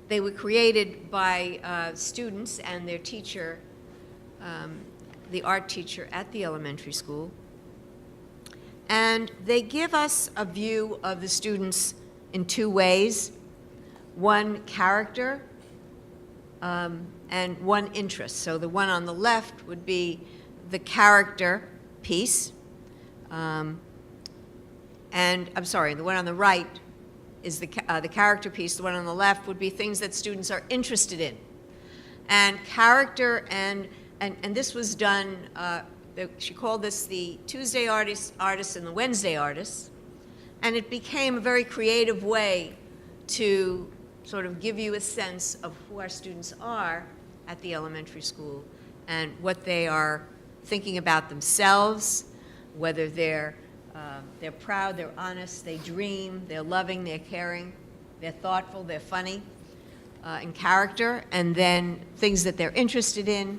They were created by students and their teacher, the art teacher at the elementary school. And they give us a view of the students in two ways. One, character, and one, interest. So the one on the left would be the character piece. And, I'm sorry, the one on the right is the character piece. The one on the left would be things that students are interested in. And character, and this was done, she called this the Tuesday artists and the Wednesday artists. And it became a very creative way to sort of give you a sense of who our students are at the elementary school and what they are thinking about themselves, whether they're proud, they're honest, they dream, they're loving, they're caring, they're thoughtful, they're funny in character, and then things that they're interested in,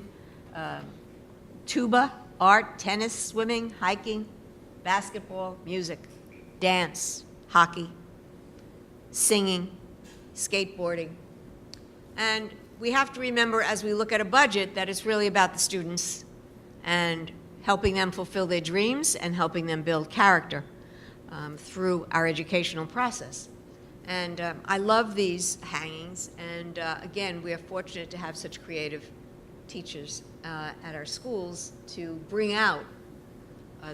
tuba, art, tennis, swimming, hiking, basketball, music, dance, hockey, singing, skateboarding. And we have to remember as we look at a budget that it's really about the students and helping them fulfill their dreams and helping them build character through our educational process. And I love these hangings, and again, we are fortunate to have such creative teachers at our schools to bring out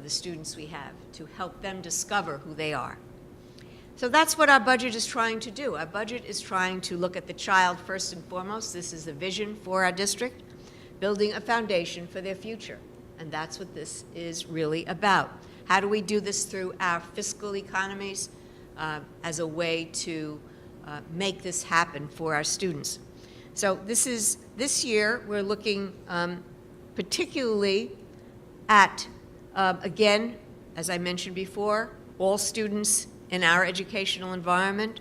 the students we have, to help them discover who they are. So that's what our budget is trying to do. Our budget is trying to look at the child first and foremost. This is the vision for our district, building a foundation for their future. And that's what this is really about. How do we do this through our fiscal economies as a way to make this happen for our students? So this year, we're looking particularly at, again, as I mentioned before, all students in our educational environment,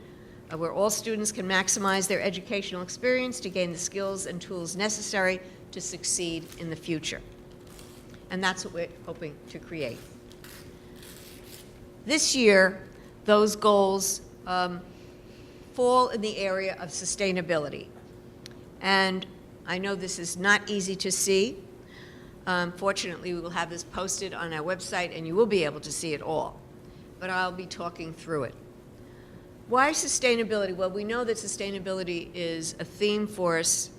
where all students can maximize their educational experience to gain the skills and tools necessary to succeed in the future. And that's what we're hoping to create. This year, those goals fall in the area of sustainability. And I know this is not easy to see. Fortunately, we will have this posted on our website, and you will be able to see it all. But I'll be talking through it. Why sustainability? Well, we know that sustainability is a theme for us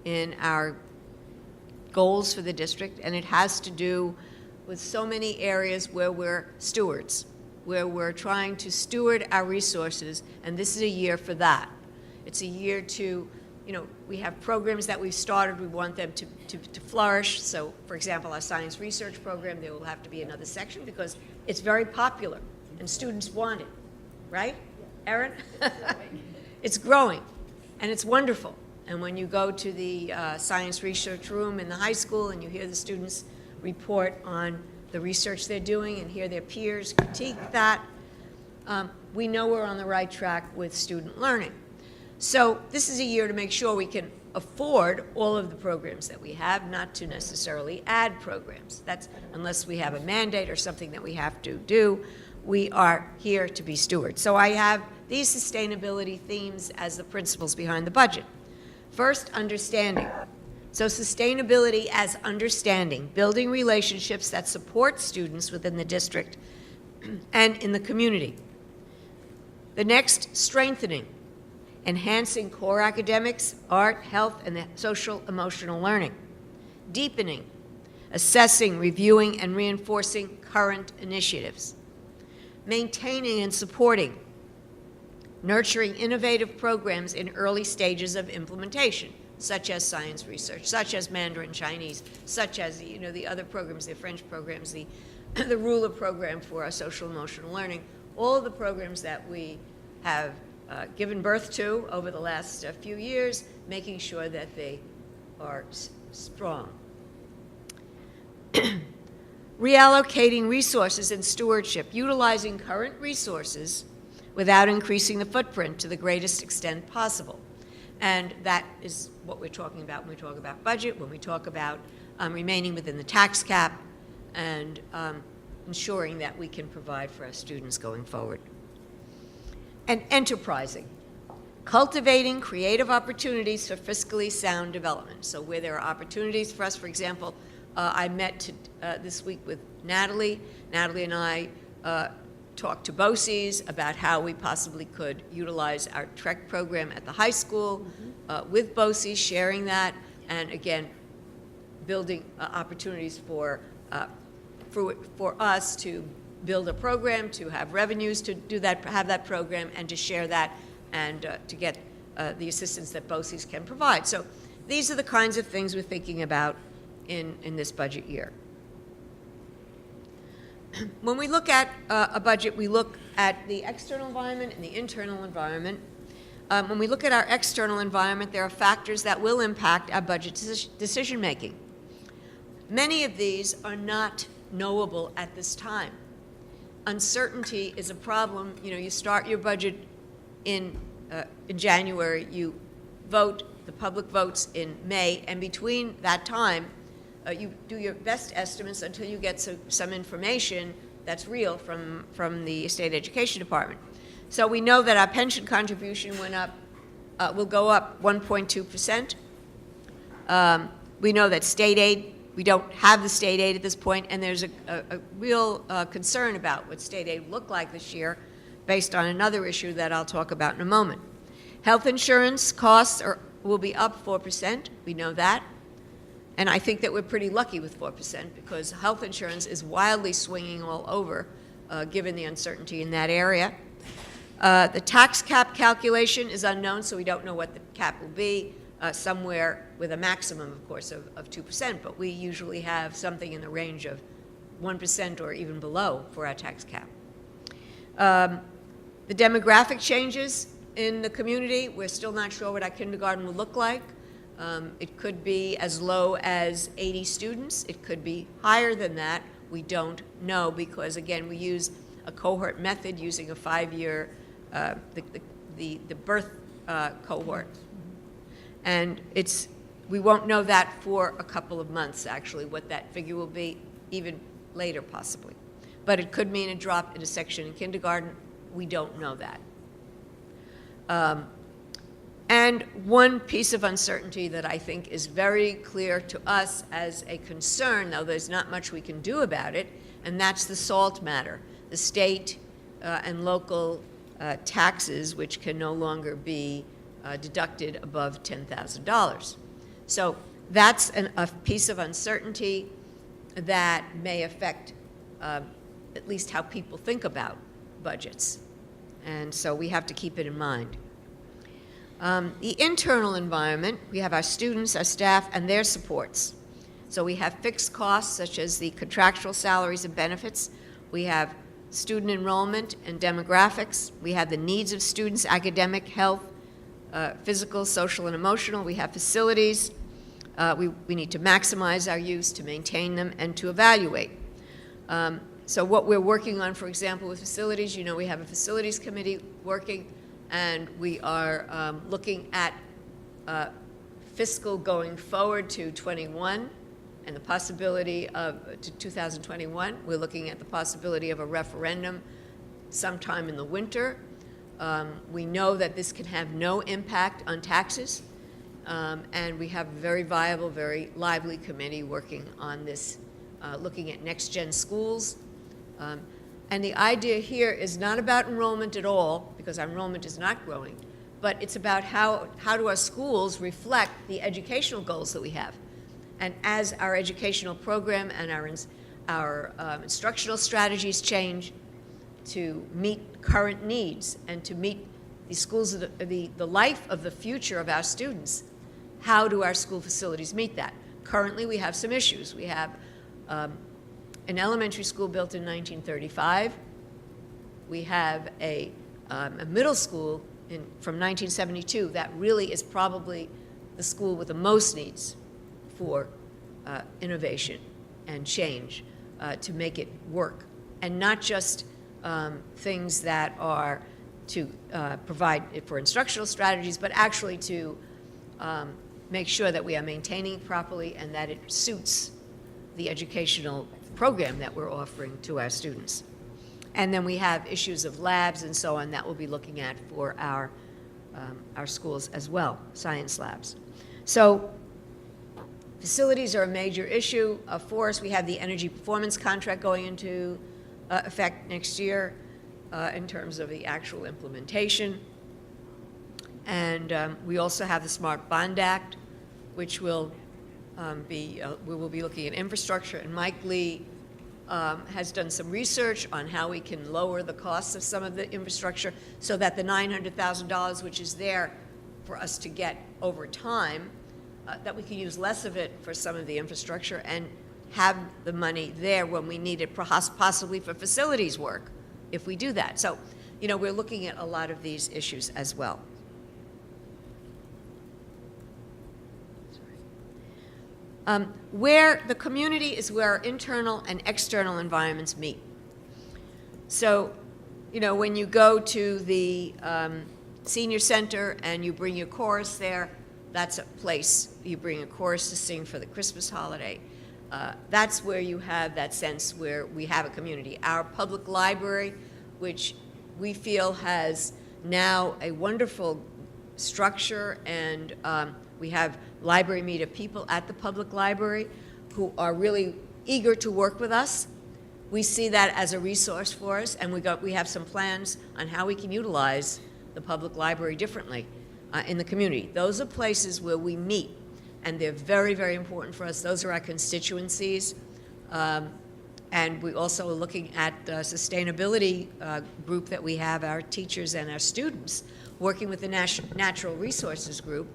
in our goals for the district, and it has to do with so many areas where we're stewards, where we're trying to steward our resources, and this is a year for that. It's a year to, we have programs that we've started, we want them to flourish. So, for example, our science research program, there will have to be another section because it's very popular and students want it, right, Erin? It's growing, and it's wonderful. And when you go to the science research room in the high school and you hear the students report on the research they're doing and hear their peers critique that, we know we're on the right track with student learning. So this is a year to make sure we can afford all of the programs that we have, not to necessarily add programs. That's unless we have a mandate or something that we have to do. we are here to be stewards. So I have these sustainability themes as the principles behind the budget. First, understanding. So sustainability as understanding, building relationships that support students within the district and in the community. The next, strengthening, enhancing core academics, art, health, and social emotional learning. Deepening, assessing, reviewing, and reinforcing current initiatives. Maintaining and supporting, nurturing innovative programs in early stages of implementation, such as science research, such as Mandarin Chinese, such as the other programs, the French programs, the Ruler program for our social emotional learning, all of the programs that we have given birth to over the last few years, making sure that they are strong. Reallocating resources and stewardship, utilizing current resources without increasing the footprint to the greatest extent possible. And that is what we're talking about when we talk about budget, when we talk about remaining within the tax cap, and ensuring that we can provide for our students going forward. And enterprising, cultivating creative opportunities for fiscally sound development. So where there are opportunities for us, for example, I met this week with Natalie. Natalie and I talked to BOCES about how we possibly could utilize our TREC program at the high school with BOCES, sharing that, and again, building opportunities for us to build a program, to have revenues to do that, have that program, and to share that, and to get the assistance that BOCES can provide. So these are the kinds of things we're thinking about in this budget year. When we look at a budget, we look at the external environment and the internal environment. When we look at our external environment, there are factors that will impact our budget decision-making. Many of these are not knowable at this time. Uncertainty is a problem. You start your budget in January, you vote, the public votes in May, and between that time, you do your best estimates until you get some information that's real from the state education department. So we know that our pension contribution will go up 1.2%. We know that state aid, we don't have the state aid at this point, and there's a real concern about what state aid will look like this year based on another issue that I'll talk about in a moment. Health insurance costs will be up 4%. We know that. And I think that we're pretty lucky with 4% because health insurance is wildly swinging all over, given the uncertainty in that area. The tax cap calculation is unknown, so we don't know what the cap will be, somewhere with a maximum, of course, of 2%, but we usually have something in the range of 1% or even below for our tax cap. The demographic changes in the community, we're still not sure what our kindergarten will look like. It could be as low as 80 students. It could be higher than that. We don't know because, again, we use a cohort method using a 5-year, the birth cohort. And we won't know that for a couple of months, actually, what that figure will be, even later possibly. But it could mean a drop in a section in kindergarten. We don't know that. And one piece of uncertainty that I think is very clear to us as a concern, though there's not much we can do about it, and that's the SALT matter, the state and local taxes, which can no longer be deducted above $10,000. So that's a piece of uncertainty that may affect at least how people think about budgets. And so we have to keep it in mind. The internal environment, we have our students, our staff, and their supports. So we have fixed costs such as the contractual salaries and benefits. We have student enrollment and demographics. We have the needs of students, academic, health, physical, social, and emotional. We have facilities. We need to maximize our use, to maintain them, and to evaluate. So what we're working on, for example, with facilities, we have a facilities committee working, and we are looking at fiscal going forward to 21 and the possibility of, to 2021, we're looking at the possibility of a referendum sometime in the winter. We know that this can have no impact on taxes, and we have a very viable, very lively committee working on this, looking at next-gen schools. And the idea here is not about enrollment at all, because our enrollment is not growing, but it's about how do our schools reflect the educational goals that we have. And as our educational program and our instructional strategies change to meet current needs and to meet the schools of the life of the future of our students, how do our school facilities meet that? Currently, we have some issues. We have an elementary school built in 1935. We have a middle school from 1972 that really is probably the school with the most needs for innovation and change to make it work, and not just things that are to provide for instructional strategies, but actually to make sure that we are maintaining it properly and that it suits the educational program that we're offering to our students. And then we have issues of labs and so on that we'll be looking at for our schools as well, science labs. So facilities are a major issue for us. We have the energy performance contract going into effect next year in terms of the actual implementation. And we also have the Smart Bond Act, which will we will be looking at infrastructure. And Mike Lee has done some research on how we can lower the costs of some of the infrastructure so that the $900,000, which is there for us to get over time, that we can use less of it for some of the infrastructure and have the money there when we need it, possibly for facilities work, if we do that. So, you know, we're looking at a lot of these issues as well. Where the community is where our internal and external environments meet. So, you know, when you go to the senior center and you bring your chorus there, that's a place you bring a chorus to sing for the Christmas holiday. That's where you have that sense where we have a community. Our public library, which we feel has now a wonderful structure, and we have library media people at the public library who are really eager to work with us. We see that as a resource for us, and we have some plans on how we can utilize the public library differently in the community. Those are places where we meet, and they're very, very important for us. Those are our constituencies. And we also are looking at the sustainability group that we have, our teachers and our students, working with the Natural Resources Group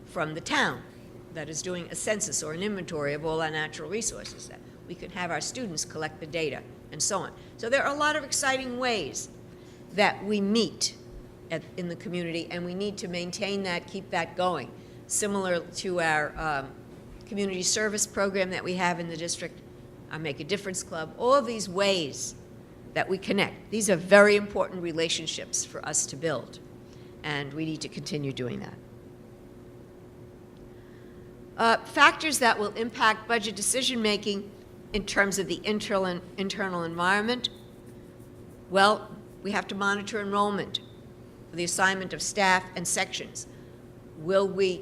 from the town that is doing a census or an inventory of all our natural resources. That we could have our students collect the data and so on. So there are a lot of exciting ways that we meet in the community, and we need to maintain that, keep that going. Similar to our community service program that we have in the district, our Make a Difference Club, all of these ways that we connect. These are very important relationships for us to build, and we need to continue doing that. Factors that will impact budget decision-making in terms of the internal environment. Well, we have to monitor enrollment for the assignment of staff and sections. Who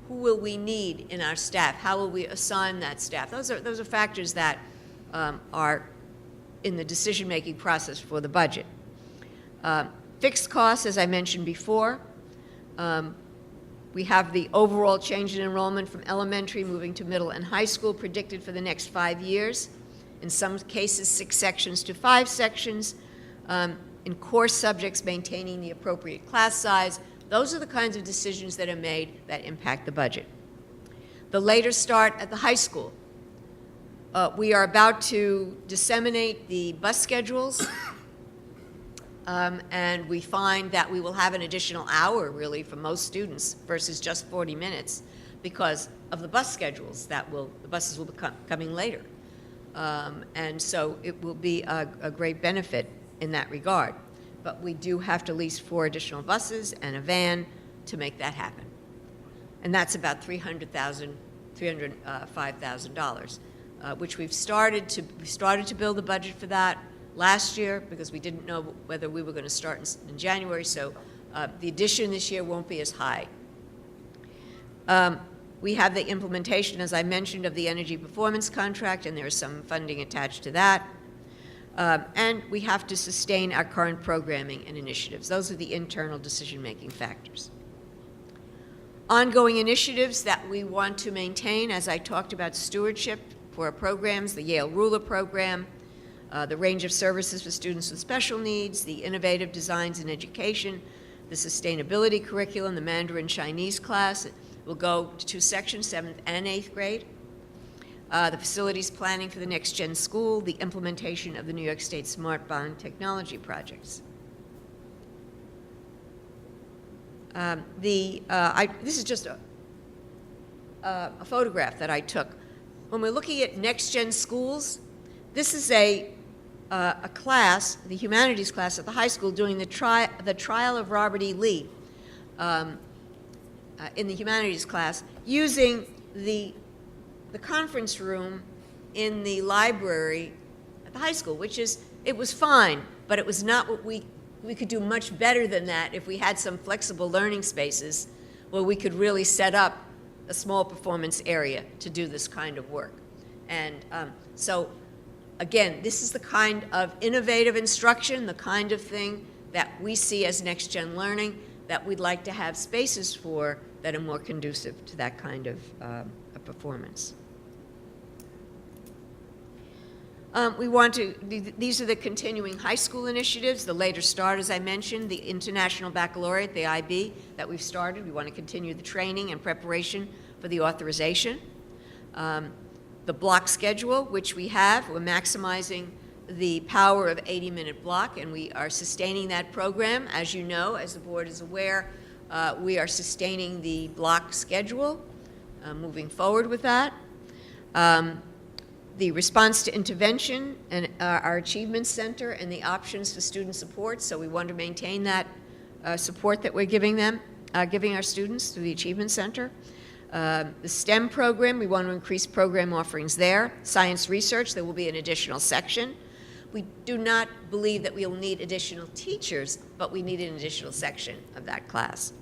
will we need in our staff? How will we assign that staff? Those are factors that are in the decision-making process for the budget. Fixed costs, as I mentioned before. We have the overall change in enrollment from elementary moving to middle and high school predicted for the next 5 years. In some cases, 6 sections to 5 sections. In core subjects, maintaining the appropriate class size. Those are the kinds of decisions that are made that impact the budget. The later start at the high school. We are about to disseminate the bus schedules. And we find that we will have an additional hour, really, for most students versus just 40 minutes because of the bus schedules the buses will be coming later. And so it will be a great benefit in that regard. But we do have to lease 4 additional buses and a van to make that happen. And that's about $305,000, which we've started to build the budget for that. last year because we didn't know whether we were going to start in January, so the addition this year won't be as high. We have the implementation, as I mentioned, of the energy performance contract, and there's some funding attached to that. And we have to sustain our current programming and initiatives. Those are the internal decision-making factors. Ongoing initiatives that we want to maintain, as I talked about stewardship for our programs, the Yale Ruler Program, the range of services for students with special needs, the innovative designs in education, the sustainability curriculum, the Mandarin Chinese class will go to 2 sections, 7th and 8th grade. The facilities planning for the Next Gen School, the implementation of the New York State Smart Bond technology projects. This is just a photograph that I took. When we're looking at Next Gen Schools, this is a class, the humanities class at the high school, doing the trial of Robert E. Lee in the humanities class, using the conference room in the library at the high school, it was fine, but it was not what we could do much better than that if we had some flexible learning spaces where we could really set up a small performance area to do this kind of work. And so, again, this is the kind of innovative instruction, the kind of thing that we see as next-gen learning that we'd like to have spaces for that are more conducive to that kind of performance. These are the continuing high school initiatives, the later start, as I mentioned, the International Baccalaureate, the IB, that we've started. We want to continue the training and preparation for the authorization. The block schedule, which we have, we're maximizing the power of 80-minute block, and we are sustaining that program. As you know, as the board is aware, we are sustaining the block schedule, moving forward with that. The response to intervention and our achievement center and the options for student support. So we want to maintain that support that we're giving our students through the achievement center. The STEM program, we want to increase program offerings there. Science research, there will be an additional section. We do not believe that we will need additional teachers, but we need an additional section of that class.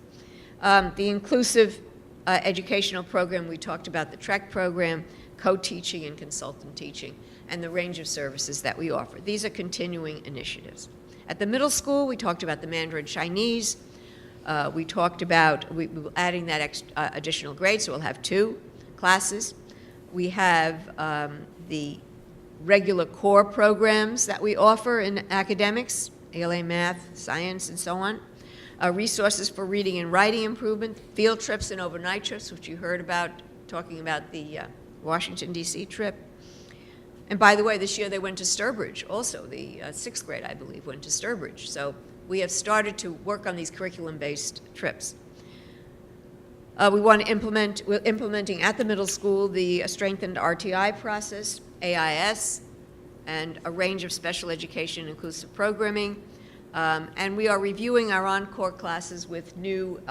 The inclusive educational program, we talked about the TREC program, co-teaching and consultant teaching, and the range of services that we offer. These are continuing initiatives. At the middle school, we talked about the Mandarin Chinese. We talked about adding that additional grade, so we'll have 2 classes. We have the regular core programs that we offer in academics, ALA, math, science, and so on. Resources for reading and writing improvement, field trips and overnight trips, which you heard about, talking about the Washington, D.C. trip. And by the way, this year they went to Sturbridge also. The 6th grade, I believe, went to Sturbridge. So we have started to work on these curriculum-based trips. We're implementing at the middle school the strengthened RTI process, AIS, and a range of special education inclusive programming. And we are reviewing our encore classes with new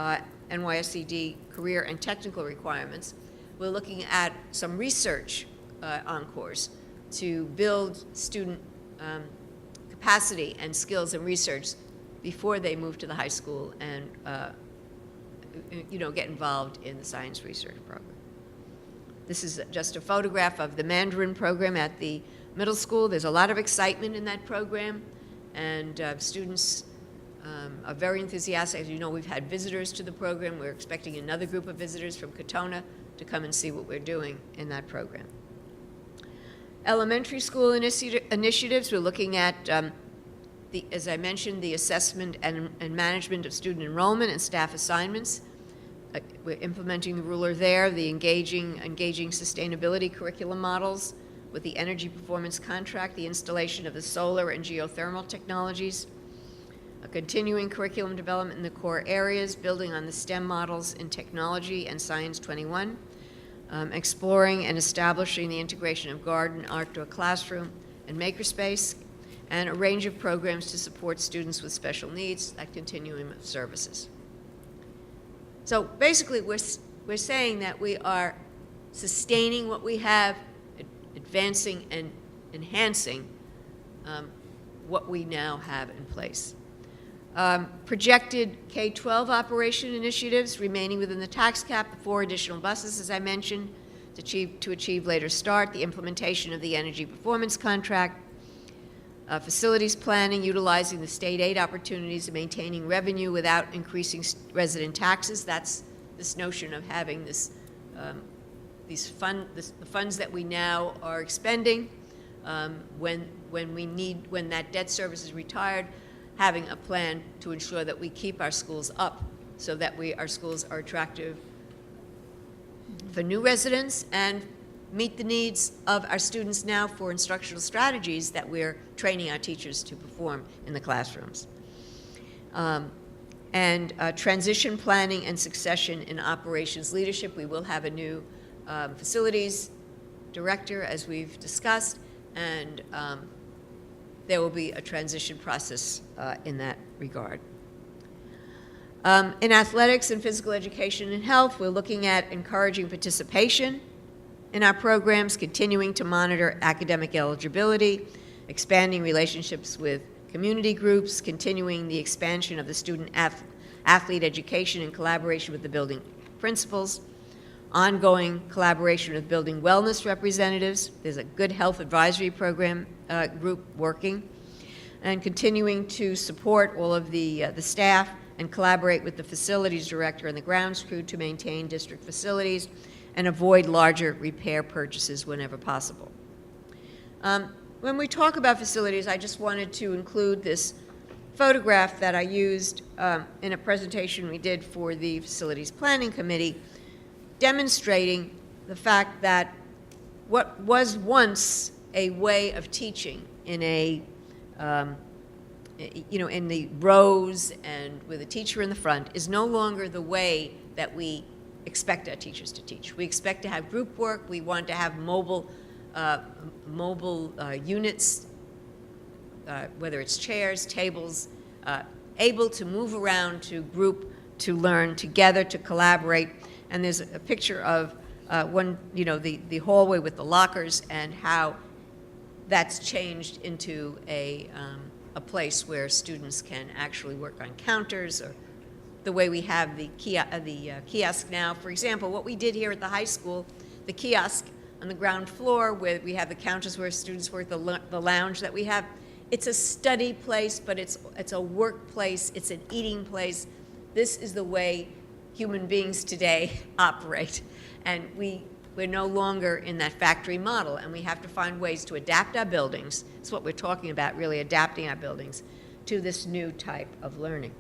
NYSCD career and technical requirements. We're looking at some research encores to build student capacity and skills in research before they move to the high school and get involved in the science research program. This is just a photograph of the Mandarin program at the middle school. There's a lot of excitement in that program, and students are very enthusiastic. As you know, we've had visitors to the program. We're expecting another group of visitors from Katona to come and see what we're doing in that program. Elementary school initiatives, we're looking at, as I mentioned, the assessment and management of student enrollment and staff assignments. We're implementing the ruler there, the engaging sustainability curriculum models with the energy performance contract, the installation of the solar and geothermal technologies, a continuing curriculum development in the core areas, building on the STEM models in technology and Science 21, exploring and establishing the integration of garden, outdoor classroom, and makerspace, and a range of programs to support students with special needs, that continuum of services. So basically, we're saying that we are sustaining what we have, advancing and enhancing what we now have in place. Projected K-12 operation initiatives remaining within the tax cap, the 4 additional buses, as I mentioned, to achieve later start, the implementation of the energy performance contract, facilities planning, utilizing the state aid opportunities and maintaining revenue without increasing resident taxes. That's this notion of having this, the funds that we now are expending when that debt service is retired, having a plan to ensure that we keep our schools up so that our schools are attractive for new residents and meet the needs of our students now for instructional strategies that we're training our teachers to perform in the classrooms. Transition planning and succession in operations leadership. We will have a new facilities director, as we've discussed, and there will be a transition process in that regard. In athletics and physical education and health, we're looking at encouraging participation in our programs, continuing to monitor academic eligibility, expanding relationships with community groups, continuing the expansion of the student athlete education in collaboration with the building principals, ongoing collaboration with building wellness representatives. There's a good health advisory program group working, and continuing to support all of the staff and collaborate with the facilities director and the grounds crew to maintain district facilities and avoid larger repair purchases whenever possible. When we talk about facilities, I just wanted to include this photograph that I used in a presentation we did for the Facilities Planning Committee, demonstrating the fact that what was once a way of teaching in a in the rows and with a teacher in the front is no longer the way that we expect our teachers to teach. We expect to have group work. We want to have mobile units, whether it's chairs, tables, able to move around, to group, to learn together, to collaborate. And there's a picture of the hallway with the lockers and how that's changed into a place where students can actually work on counters, or the way we have the kiosk now. For example, what we did here at the high school, the kiosk on the ground floor, where we have the counters where students work, the lounge that we have, it's a study place, but it's a workplace, it's an eating place. This is the way human beings today operate. And we're no longer in that factory model, and we have to find ways to adapt our buildings. That's what we're talking about, really, adapting our buildings to this new type of learning.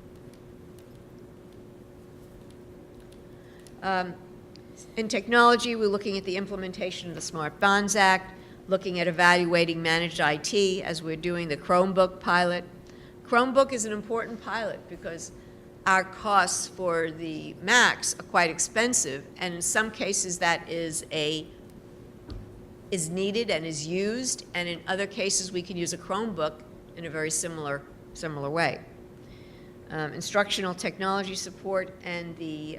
In technology, we're looking at the implementation of the Smart Bonds Act, looking at evaluating managed IT as we're doing the Chromebook pilot. Chromebook is an important pilot because our costs for the Macs are quite expensive, and in some cases that is needed and is used, and in other cases we can use a Chromebook in a very similar way. Instructional technology support and the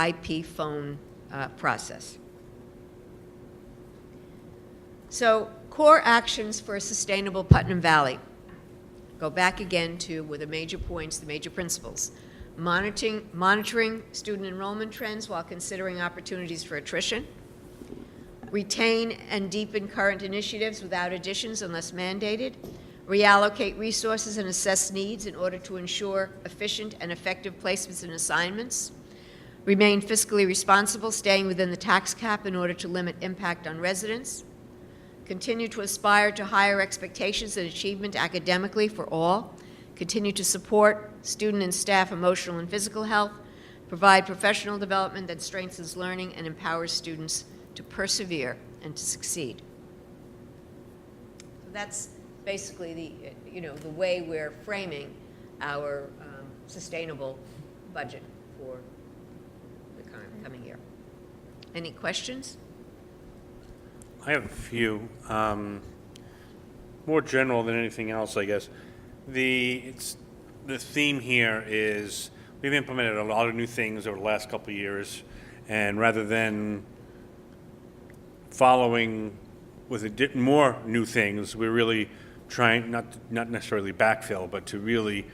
IP phone process. So, core actions for a sustainable Putnam Valley. Go back again to the major points, the major principles. Monitoring student enrollment trends while considering opportunities for attrition. Retain and deepen current initiatives without additions unless mandated. Reallocate resources and assess needs in order to ensure efficient and effective placements and assignments. Remain fiscally responsible, staying within the tax cap in order to limit impact on residents. Continue to aspire to higher expectations and achievement academically for all. Continue to support student and staff emotional and physical health. Provide professional development that strengthens learning and empowers students to persevere and to succeed. So that's basically the way we're framing our sustainable budget for the coming year. Any questions? I have a few, more general than anything else, I guess. The theme here is we've implemented a lot of new things over the last couple of years, and rather than following with more new things, we're really trying, not necessarily backfill, but to really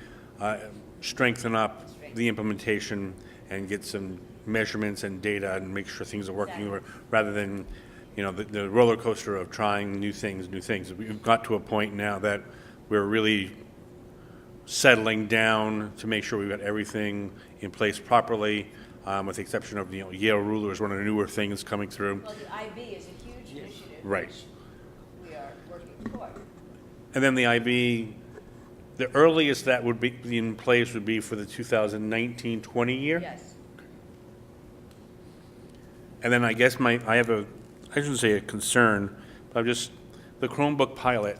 strengthen up the implementation and get some measurements and data and make sure things are working, rather than, the roller coaster of trying new things. We've got to a point now that we're really settling down to make sure we've got everything in place properly, with the exception of, Yale Ruler is one of the newer things coming through. Well, the IB is a huge initiative. Right. Which we are working toward. And then the IB, the earliest that would be in place would be for the 2019-20 year? Yes. And then I guess I shouldn't say a concern, but the Chromebook pilot,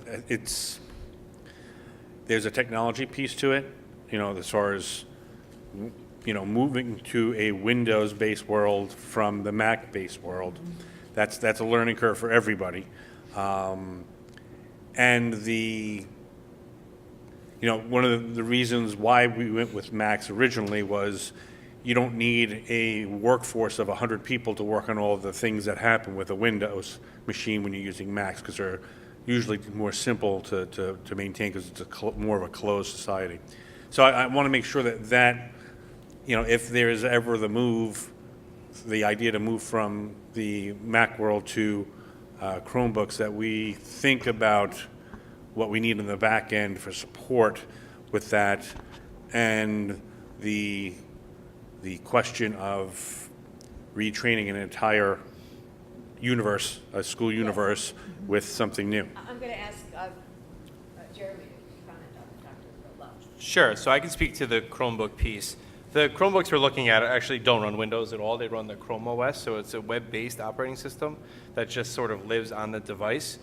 there's a technology piece to it, as far as, moving to a Windows-based world from the Mac-based world. That's a learning curve for everybody. And one of the reasons why we went with Macs originally was you don't need a workforce of 100 people to work on all of the things that happen with a Windows machine when you're using Macs, because they're usually more simple to maintain, because it's more of a closed society. So I want to make sure that if there is ever the idea to move from the Mac world to Chromebooks, that we think about what we need in the back end for support with that, and the question of retraining an entire universe, a school universe, with something new. I'm going to ask Jeremy to comment on Dr. Lowe. Sure, so I can speak to the Chromebook piece. The Chromebooks we're looking at actually don't run Windows at all. They run the Chrome OS, so it's a web-based operating system that just sort of lives on the device.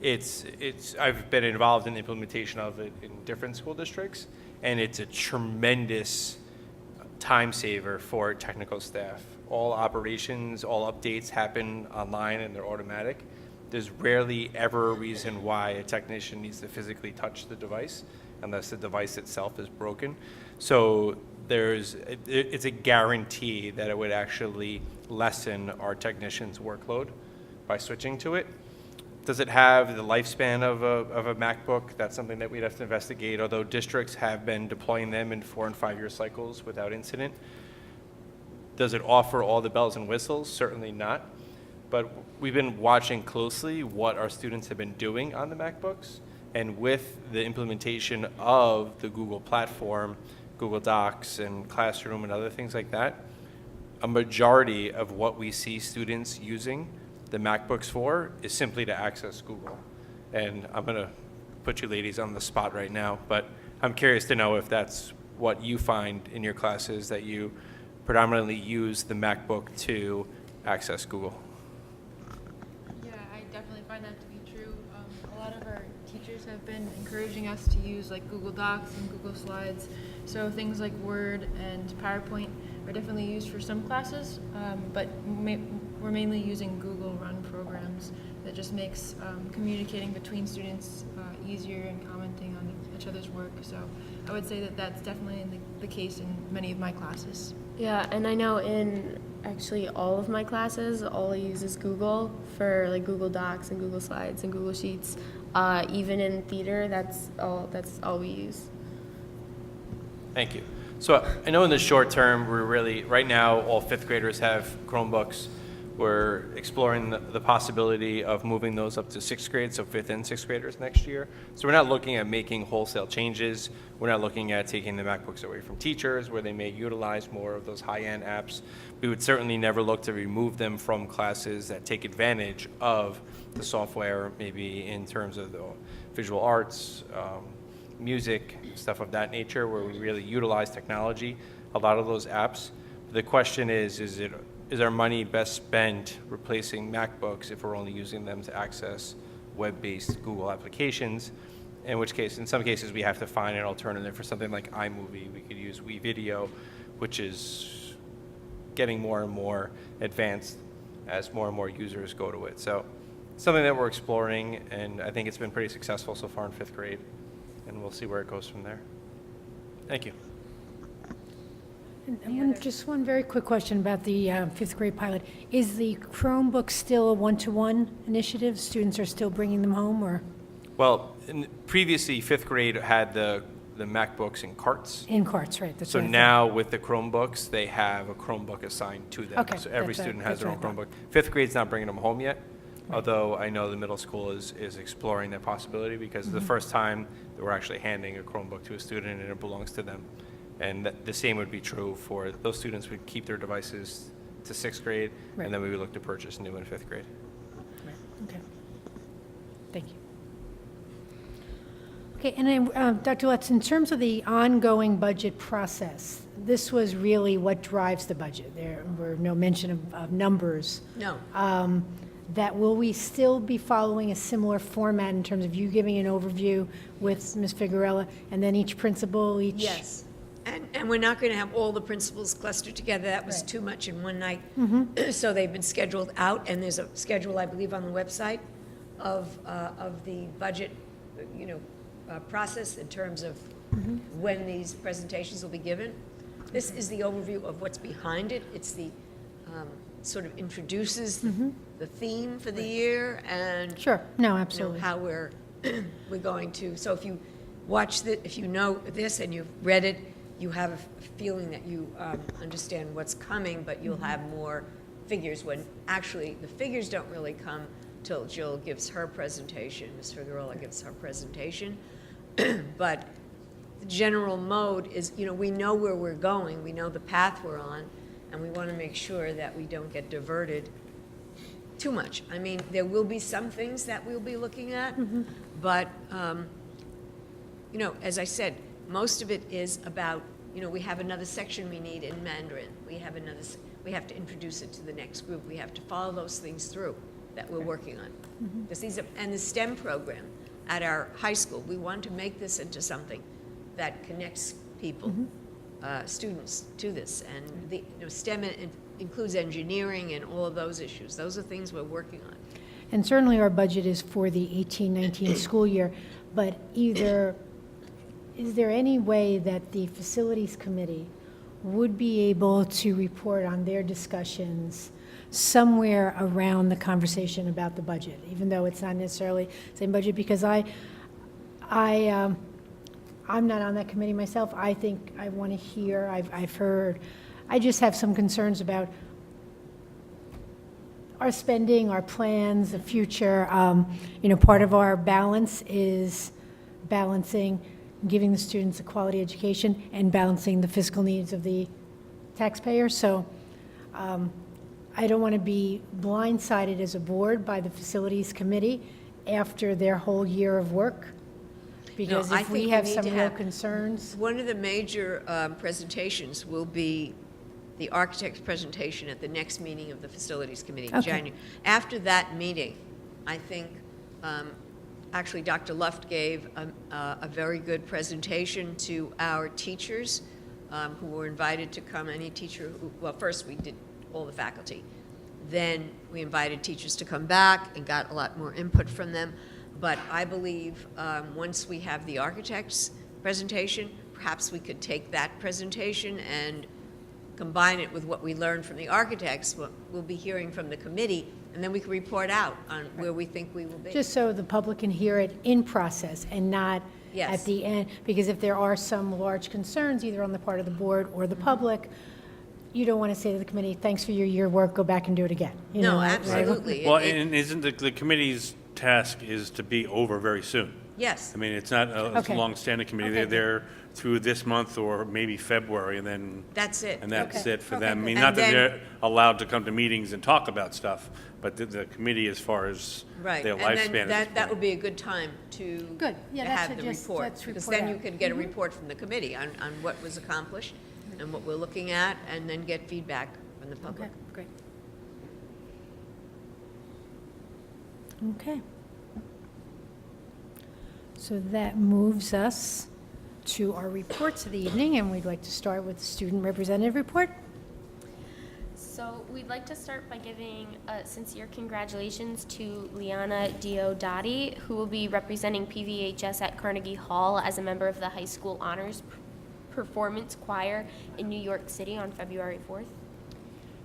I've been involved in the implementation of it in different school districts, and it's a tremendous time saver for technical staff. All operations, all updates happen online and they're automatic. There's rarely ever a reason why a technician needs to physically touch the device unless the device itself is broken. So it's a guarantee that it would actually lessen our technicians' workload by switching to it. Does it have the lifespan of a MacBook? That's something that we'd have to investigate, although districts have been deploying them in 4- and 5-year cycles without incident. Does it offer all the bells and whistles? Certainly not. But we've been watching closely what our students have been doing on the MacBooks, and with the implementation of the Google platform, Google Docs and Classroom and other things like that, a majority of what we see students using the MacBooks for is simply to access Google. And I'm going to put you ladies on the spot right now, but I'm curious to know if that's what you find in your classes, that you predominantly use the MacBook to access Google. Yeah, I definitely find that to be true. A lot of our teachers have been encouraging us to use like Google Docs and Google Slides. So things like Word and PowerPoint are definitely used for some classes, but we're mainly using Google Run programs that just makes communicating between students easier and commenting on each other's work. So I would say that that's definitely the case in many of my classes. Yeah, and I know in actually all of my classes, all I use is Google for like Google Docs and Google Slides and Google Sheets. Even in theater, that's all we use. Thank you. So I know in the short term, we're really, right now, all 5th graders have Chromebooks. We're exploring the possibility of moving those up to 6th grade, so 5th and 6th graders next year. So we're not looking at making wholesale changes. We're not looking at taking the MacBooks away from teachers where they may utilize more of those high-end apps. We would certainly never look to remove them from classes that take advantage of the software, maybe in terms of the visual arts, music, stuff of that nature, where we really utilize technology, a lot of those apps. The question is our money best spent replacing MacBooks if we're only using them to access web-based Google applications? In which case, in some cases, we have to find an alternative for something like iMovie. We could use WeVideo, which is getting more and more advanced as more and more users go to it. So something that we're exploring, and I think it's been pretty successful so far in 5th grade, and we'll see where it goes from there. Thank you. Just one very quick question about the fifth grade pilot. Is the Chromebook still a one-to-one initiative? Students are still bringing them home, or Well, previously, fifth grade had the MacBooks in carts. in carts, right? That's So what I thought. now with the Chromebooks, they have a Chromebook assigned to them. Okay, So every that's student has their own what I Chromebook. Fifth grade's not bringing them home yet, although I know the middle school is exploring that possibility because it's the first time that we're actually handing a Chromebook to a student and it belongs to them. And the same would be true for those students would keep their devices to sixth grade, Right. and then we would look to purchase new in fifth grade. Okay. Thank you. Okay, and Dr. Lutz, in terms of the ongoing budget process, this was really what drives the budget. There were no mention of numbers. No. That will we still be following a similar format in terms of you giving an overview with Ms. Figueroa, and then each principal, each? Yes. And we're not going to have all the principals clustered together. That was Right. too much in one night. So they've been scheduled out, and there's a schedule, I believe, on the website of the budget, process in terms of when these presentations will be given. This is the overview of what's behind it. It's the, sort of introduces the theme for the year and Sure, no, you know, absolutely. how we're going to, so if you watch if you know this and you've read it, you have a feeling that you understand what's coming, but you'll have more figures when actually the figures don't really come till Jill gives her presentation, Ms. Figueroa gives her presentation. But the general mode is, we know where we're going, we know the path we're on, and we want to make sure that we don't get diverted too much. I mean, there will be some things that we'll be looking at, but, as I said, most of it is about, we have another section we need in Mandarin. We have to introduce it to the next group. We have to follow those things through that we're working on. Because and the STEM program at our high school, we want to make this into something that connects people, students to this. And the STEM includes engineering and all of those issues. Those are things we're working on. And certainly our budget is for the 18-19 school year, but is there any way that the facilities committee would be able to report on their discussions somewhere around the conversation about the budget, even though it's not necessarily the same budget? Because I'm not on that committee myself. I think I want to hear, I've heard, I just have some concerns about our spending, our plans, the future. Part of our balance is balancing giving the students a quality education and balancing the fiscal needs of the taxpayer. So I don't want to be blindsided as a board by the facilities committee after their whole year of work. Because I if we think have we need some to real have- concerns. One of the major presentations will be the architect's presentation at the next meeting of the Facilities Committee in Okay. January. After that meeting, I think, actually, Dr. Luft gave a very good presentation to our teachers who were invited to come. Any teacher well, first we did all the faculty. Then we invited teachers to come back and got a lot more input from them. But I believe once we have the architect's presentation, perhaps we could take that presentation and combine it with what we learned from the architects, what we'll be hearing from the committee, and then we can report out on where we think we will be. Just so the public can hear it in process and not Yes. at the end. Because if there are some large concerns, either on the part of the board or the public, you don't want to say to the committee, thanks for your year work, go back and do it again. You No, know, right? absolutely. Well, It- and isn't the committee's task is to be over very soon? Yes. I mean, it's not a Okay. long-standing committee. Okay. They're there through this month or maybe February, and then, That's it. and that's Okay. it for Okay, them. I good. mean, And not that then- they're allowed to come to meetings and talk about stuff, but the committee, as far as Right, their and lifespan then at this that would point. be a good time to Good. Yeah, to that's have the just- report. let's Because report then you out. could get a report from the committee on what was accomplished and what we're looking at, and then get feedback from the public. Okay, great. Okay. So that moves us to our reports of the evening, and we'd like to start with the student representative report. So we'd like to start by giving sincere congratulations to Liana Diodati, who will be representing PVHS at Carnegie Hall as a member of the high school honors performance choir in New York City on February 4th.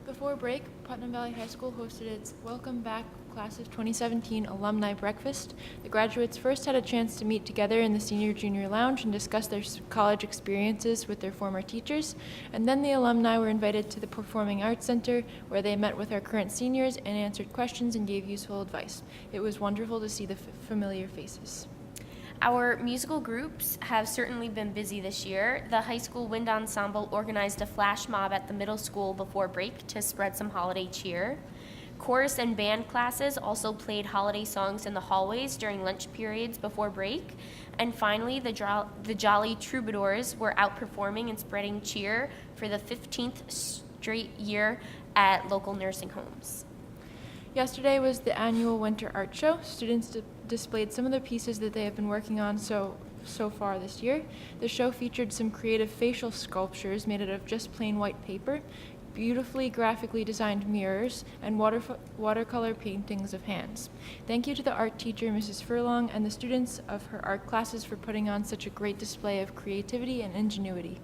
Before break, Putnam Valley High School hosted its Welcome Back Class of 2017 Alumni Breakfast. The graduates first had a chance to meet together in the Senior-Junior Lounge and discuss their college experiences with their former teachers, and then the alumni were invited to the Performing Arts Center, where they met with our current seniors and answered questions and gave useful advice. It was wonderful to see the familiar faces. Our musical groups have certainly been busy this year. The high school wind ensemble organized a flash mob at the middle school before break to spread some holiday cheer. Chorus and band classes also played holiday songs in the hallways during lunch periods before break. And finally, the Jolly Troubadours were out performing and spreading cheer for the 15th straight year at local nursing homes. Yesterday was the annual Winter Art Show. Students displayed some of the pieces that they have been working on so far this year. The show featured some creative facial sculptures made out of just plain white paper, beautifully graphically designed mirrors, and watercolor paintings of hands. Thank you to the art teacher, Mrs. Furlong, and the students of her art classes for putting on such a great display of creativity and ingenuity.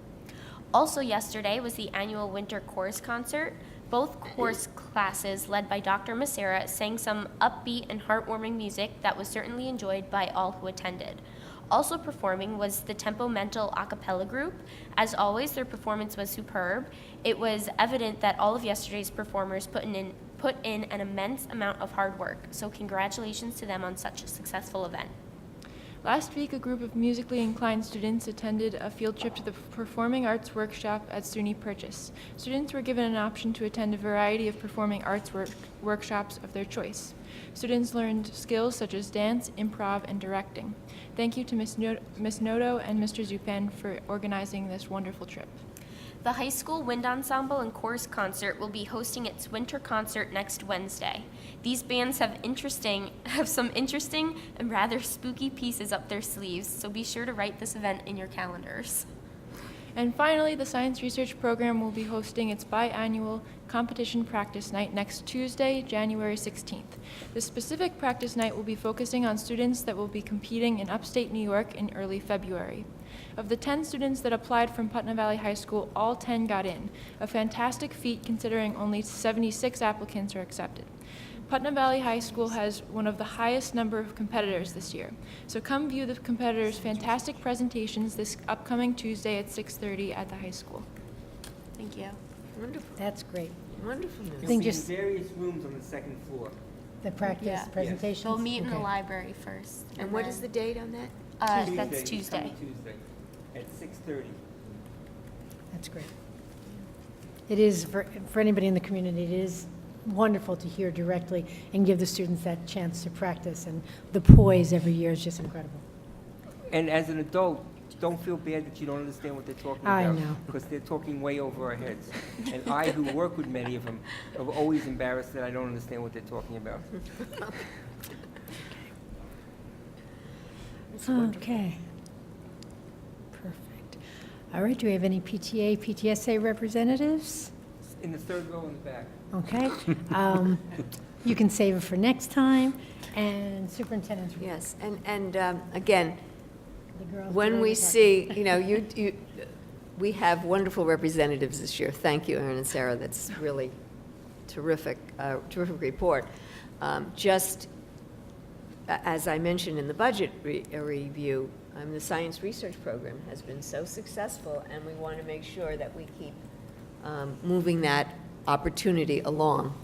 Also yesterday was the annual Winter Chorus Concert. Both chorus classes, led by Dr. Massera, sang some upbeat and heartwarming music that was certainly enjoyed by all who attended. Also performing was the Tempo Mental a cappella group. As always, their performance was superb. It was evident that all of yesterday's performers put in an immense amount of hard work, so congratulations to them on such a successful event. Last week, a group of musically inclined students attended a field trip to the Performing Arts Workshop at SUNY Purchase. Students were given an option to attend a variety of performing arts workshops of their choice. Students learned skills such as dance, improv, and directing. Thank you to Ms. Noto and Mr. Zupan for organizing this wonderful trip. The high school wind ensemble and chorus concert will be hosting its winter concert next Wednesday. These bands have some interesting and rather spooky pieces up their sleeves, so be sure to write this event in your calendars. And finally, the Science Research Program will be hosting its biannual competition practice night next Tuesday, January 16th. The specific practice night will be focusing on students that will be competing in upstate New York in early February. Of the 10 students that applied from Putnam Valley High School, all 10 got in, a fantastic feat considering only 76 applicants are accepted. Putnam Valley High School has one of the highest number of competitors this year, so come view the competitors' fantastic presentations this upcoming Tuesday at 6:30 at the high school. Thank you. Wonderful, That's great. wonderful news. I It'll think be in just various rooms on the second floor. the practice Yeah. presentations? They'll meet in the Okay. library first. And what is the date on that? That's This Tuesday. coming Tuesday at 6:30. That's great. It is, for anybody in the community, it is wonderful to hear directly and give the students that chance to practice, and the poise every year is just incredible. And as an adult, don't feel bad that you don't understand what they're talking about. I know. Because they're talking way over our heads. And I, who work with many of them, am always embarrassed that I don't understand what they're talking about. Okay. Perfect. All right, do we have any PTA, PTSA representatives? In the third row in the back. Okay. You can save it for next time. And superintendent's report. Yes, and again, The girls when do we all the see, we have wonderful representatives this year. Thank you, Erin and Sarah. That's really terrific, terrific report. Just as I mentioned in the budget review, the science research program has been so successful, and we want to make sure that we keep moving that opportunity along.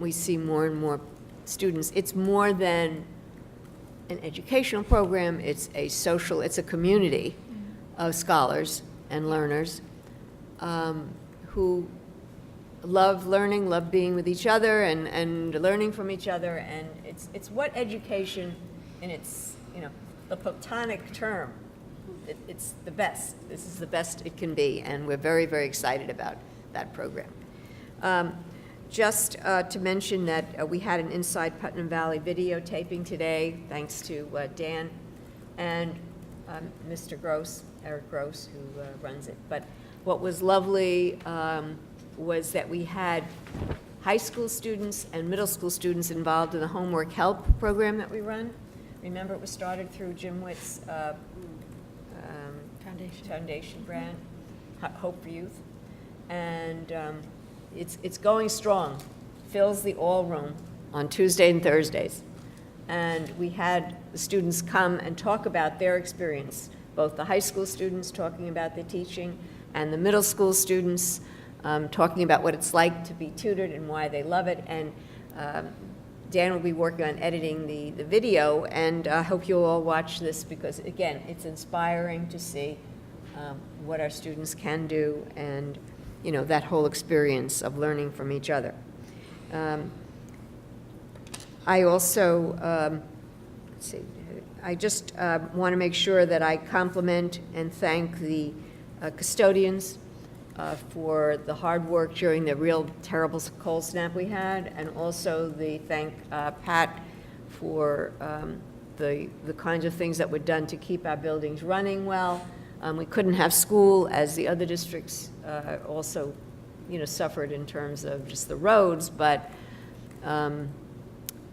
We see more and more students. It's more than an educational program, it's a community of scholars and learners who love learning, love being with each other and learning from each other, and it's what education in its, the platonic term, it's the best. This is the best it can be, and we're very, very excited about that program. Just to mention that we had an Inside Putnam Valley videotaping today, thanks to Dan and Mr. Gross, Eric Gross, who runs it. But what was lovely was that we had high school students and middle school students involved in the homework help program that we run. Remember, it was started through Jim Witt's Foundation grant, Hope for Youth. And it's going strong. Fills the All Room on Tuesday and Thursdays. And we had the students come and talk about their experience, both the high school students talking about the teaching and the middle school students talking about what it's like to be tutored and why they love it. And Dan will be working on editing the video, and I hope you'll all watch this because, again, it's inspiring to see what our students can do and, you know, that whole experience of learning from each other. I also, let's see, I just want to make sure that I compliment and thank the custodians for the hard work during the real terrible cold snap we had, and also thank Pat for the kinds of things that were done to keep our buildings running well. We couldn't have school as the other districts also, you know, suffered in terms of just the roads, but, you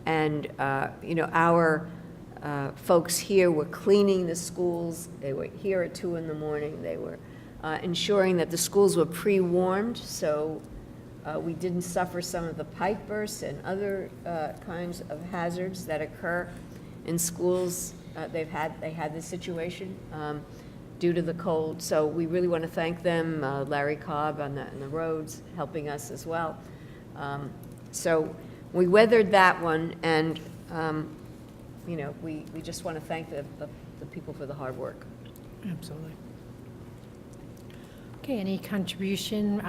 know, our folks here were cleaning the schools. They were here at 2 in the morning. They were ensuring that the schools were pre-warmed, so we didn't suffer some of the pipe bursts and other kinds of hazards that occur in schools. They had this situation due to the cold, so we really want to thank them. Larry Cobb on the roads helping us as well. So we weathered that one, and you know, we just want to thank the people for the hard work. Absolutely. Okay, any contribution?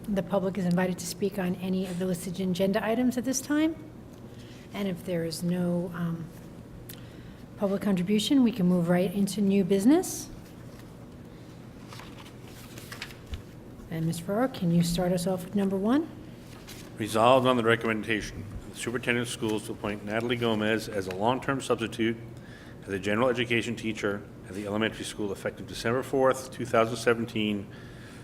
The public is invited to speak on any of the listed agenda items at this time. And if there is no public contribution, we can move right into new business. And Ms. Farrar, can you start us off with number 1? Resolved on the recommendation of the superintendent of schools to appoint Natalie Gomez as a long-term substitute as a general education teacher at the elementary school effective December 4th, 2017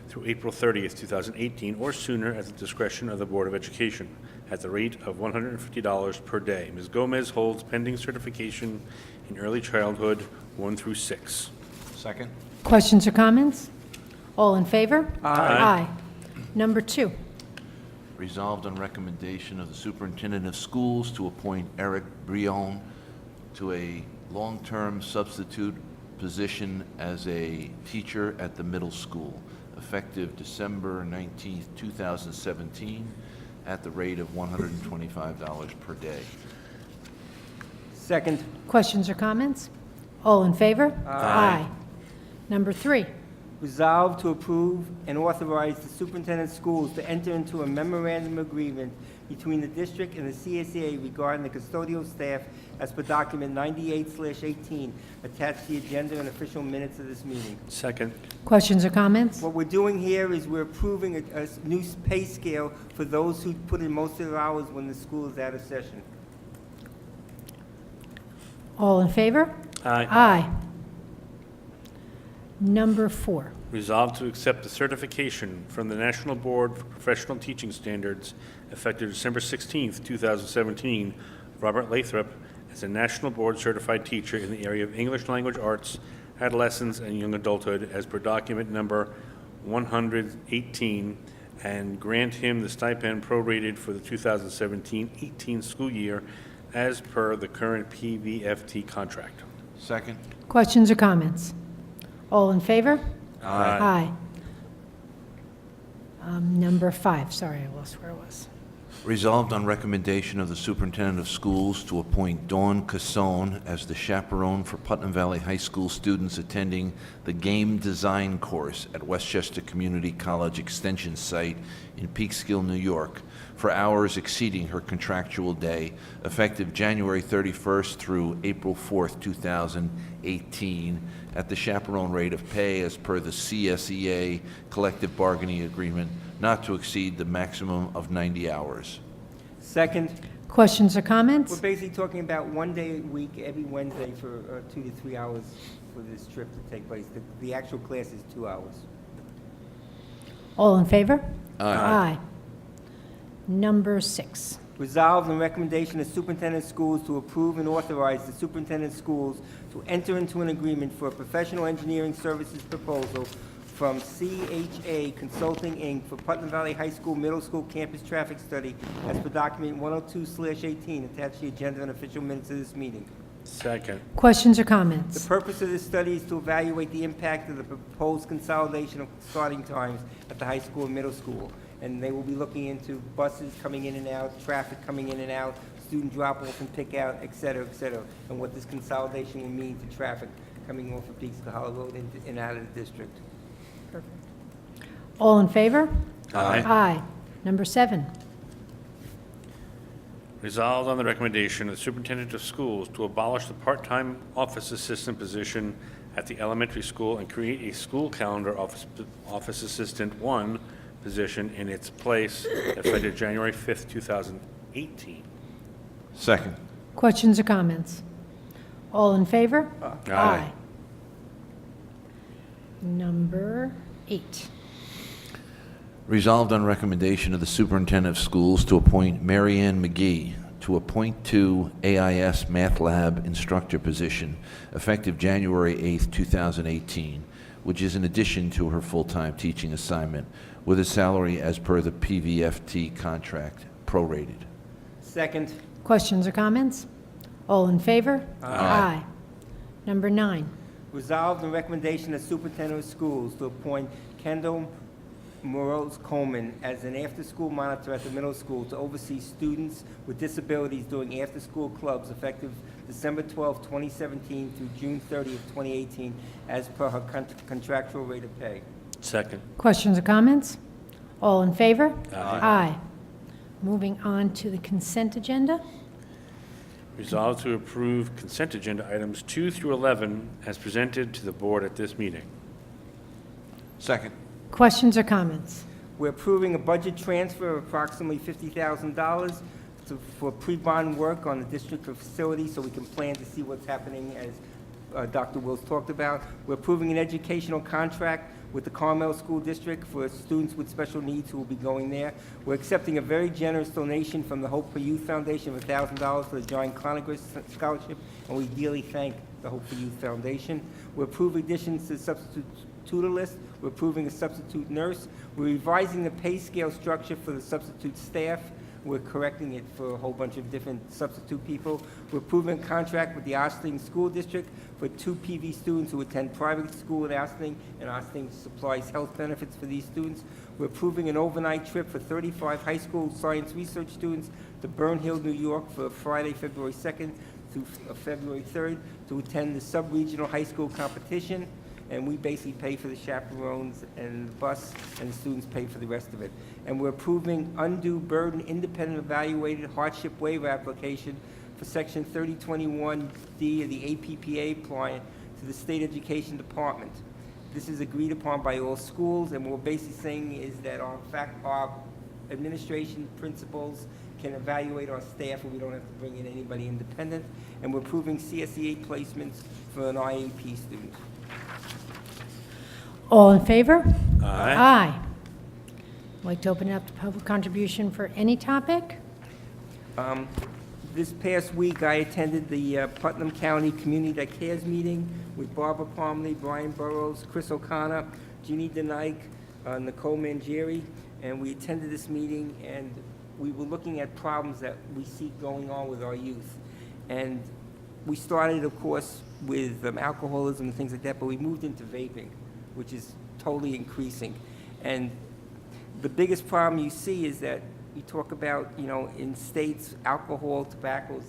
through April 30th, 2018, or sooner at the discretion of the Board of Education at the rate of $150 per day. Ms. Gomez holds pending certification in early childhood 1 through 6. Second? Questions or comments? All in favor? Aye. Number 2. Resolved on recommendation of the superintendent of schools to appoint Eric Brion to a long-term substitute position as a teacher at the middle school, effective December 19th, 2017, at the rate of $125 per day. Second. Questions or comments? All in favor? Aye. Number 3. Resolved to approve and authorize the superintendent of schools to enter into a memorandum agreement between the district and the CSEA regarding the custodial staff as per document 98/18, attached to the agenda and official minutes of this meeting. Second. Questions or comments? What we're doing here is we're approving a new pay scale for those who put in most of their hours when the school is out of session. All in favor? Aye. Aye. Number 4. Resolved to accept the certification from the National Board for Professional Teaching Standards effective December 16th, 2017, Robert Lathrop as a National Board Certified Teacher in the area of English Language Arts, Adolescence, and Young Adulthood as per document number 118, and grant him the stipend prorated for the 2017-18 school year as per the current PVFT contract. Second? Questions or comments? All in favor? Aye. Number 5, sorry, I lost where it was. Resolved on recommendation of the superintendent of schools to appoint Dawn Casson as the chaperone for Putnam Valley High School students attending the game design course at Westchester Community College Extension site in Peekskill, New York, for hours exceeding her contractual day, effective January 31st through April 4th, 2018, at the chaperone rate of pay as per the CSEA collective bargaining agreement, not to exceed the maximum of 90 hours. Second. Questions or comments? We're basically talking about 1 day a week, every Wednesday, for 2 to 3 hours for this trip to take place. The actual class is 2 hours. All in favor? Aye. Number 6. Resolved on recommendation of superintendent of schools to approve and authorize the superintendent of schools to enter into an agreement for a professional engineering services proposal from CHA Consulting, Inc. for Putnam Valley High School Middle School Campus Traffic Study as per document 102/18 attached to the agenda and official minutes of this meeting. Second. Questions or The comments? purpose of this study is to evaluate the impact of the proposed consolidation of starting times at the high school and middle school. And they will be looking into buses coming in and out, traffic coming in and out, student drop-off and pick-out, et cetera, and what this consolidation will mean to traffic coming off of Peekskill Hollow Road and out of the district. All in favor? Aye. Aye. Number 7. Resolved on the recommendation of the superintendent of schools to abolish the part-time office assistant position at the elementary school and create a school calendar office assistant 1 position in its place effective January 5th, 2018. Second. Questions or comments? All in favor? Aye. Number 8. Resolved on recommendation of the superintendent of schools to appoint Mary Ann McGee to a .2 AIS Math Lab instructor position effective January 8th, 2018, which is in addition to her full-time teaching assignment, with a salary as per the PVFT contract, prorated. Second. Questions or comments? All in favor? Aye. Number 9. Resolved on recommendation of superintendent of schools to appoint Kendall Morose Coleman as an after-school monitor at the middle school to oversee students with disabilities doing after-school clubs effective December 12, 2017 through June 30th, 2018, as per her contractual rate of pay. Second. Questions or comments? All in favor? Aye. Moving on to the consent agenda. Resolved to approve consent agenda items 2 through 11 as presented to the board at this meeting. Second. Questions or comments? We're approving a budget transfer of approximately $50,000 for pre-bond work on the district facility so we can plan to see what's happening as Dr. Wills talked about. We're approving an educational contract with the Carmel School District for students with special needs who will be going there. We're accepting a very generous donation from the Hope for Youth Foundation of $1,000 for the John Cloniger Scholarship, and we dearly thank the Hope for Youth Foundation. We're approving additions to the substitute tutor list. We're approving a substitute nurse. We're revising the pay scale structure for the substitute staff. We're correcting it for a whole bunch of different substitute people. We're approving a contract with the Ossining School District for 2 PV students who attend private school at Ossining, and Ossining supplies health benefits for these students. We're approving an overnight trip for 35 high school science research students to Burn Hill, New York for Friday, February 2nd through February 3rd to attend the sub-regional high school competition. And we basically pay for the chaperones and the bus, and the students pay for the rest of it. And we're approving undue burden independent evaluated hardship waiver application for Section 3021D of the APPA applying to the State Education Department. This is agreed upon by all schools, and what we're basically saying is that our administration principals can evaluate our staff, and we don't have to bring in anybody independent. And we're approving CSEA placements for an IEP student. All in favor? Aye. Aye. I'd like to open it up to public contribution for any topic. This past week, I attended the Putnam County Community That Cares meeting with Barbara Palmley, Brian Burrows, Chris O'Connor, Jeannie DeNike, Nicole Mangieri, and we attended this meeting, and we were looking at problems that we see going on with our youth. And we started, of course, with alcoholism and things like that, but we moved into vaping, which is totally increasing. And the biggest problem you see is that you talk about, in states, alcohol, tobacco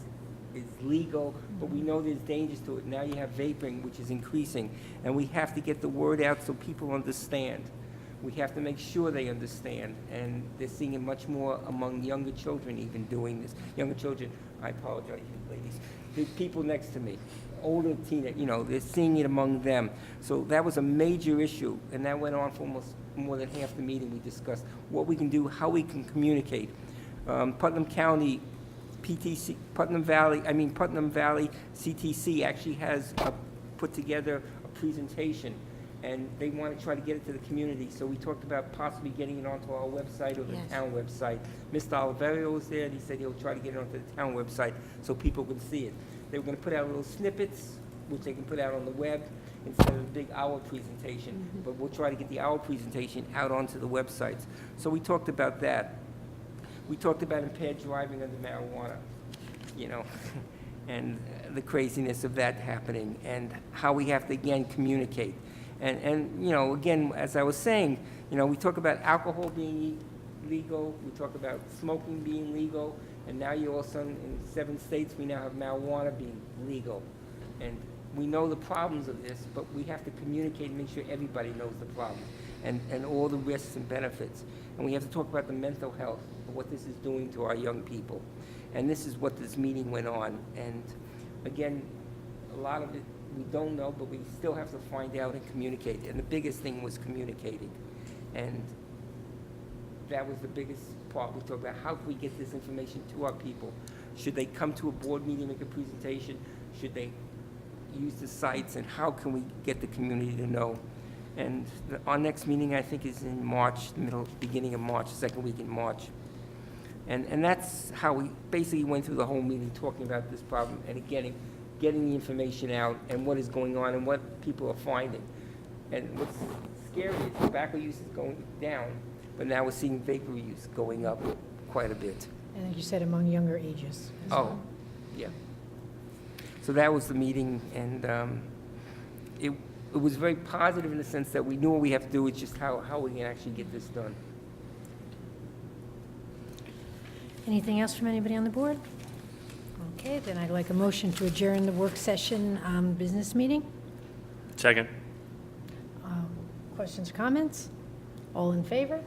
is legal, but we know there's dangers to it. Now you have vaping, which is increasing, and we have to get the word out so people understand. We have to make sure they understand, and they're seeing it much more among younger children even doing this. Younger children, I apologize, ladies, the people next to me, older teenagers, they're seeing it among them. So that was a major issue, and that went on for almost more than half the meeting. We discussed what we can do, how we can communicate. Putnam County PTC, Putnam Valley CTC actually has put together a presentation, and they want to try to get it to the community. So we talked about possibly getting it onto our website or the Yes. town website. Mr. Oliverio was there, and he said he'll try to get it onto the town website so people can see it. They were going to put out little snippets, which they can put out on the web, instead of a big hour presentation. But we'll try to get the hour presentation out onto the websites. So we talked about that. We talked about impaired driving under marijuana, you know, and the craziness of that happening, and how we have to, again, communicate. And you know, again, as I was saying, you know, we talk about alcohol being legal, we talk about smoking being legal, and now you all of a sudden, in 7 states, we now have marijuana being legal. And we know the problems of this, but we have to communicate and make sure everybody knows the problem, and all the risks and benefits. And we have to talk about the mental health of what this is doing to our young people. And this is what this meeting went on. And again, a lot of it we don't know, but we still have to find out and communicate. And the biggest thing was communicating. And that was the biggest part. We talked about how can we get this information to our people. Should they come to a board meeting, make a presentation? Should they use the sites? And how can we get the community to know? And our next meeting, I think, is in March, beginning of March, second week in March. And that's how we basically went through the whole meeting, talking about this problem and getting the information out and what is going on and what people are finding. And what's scary is tobacco use is going down, but now we're seeing vapor use going up quite a bit. And like you said, among younger ages as Oh, well. yeah. So that was the meeting, and it was very positive in the sense that we knew what we have to do, it's just how we can actually get this done. Anything else from anybody on the board? Okay, then I'd like a motion to adjourn the work session business meeting. Second. Questions, comments? All in favor?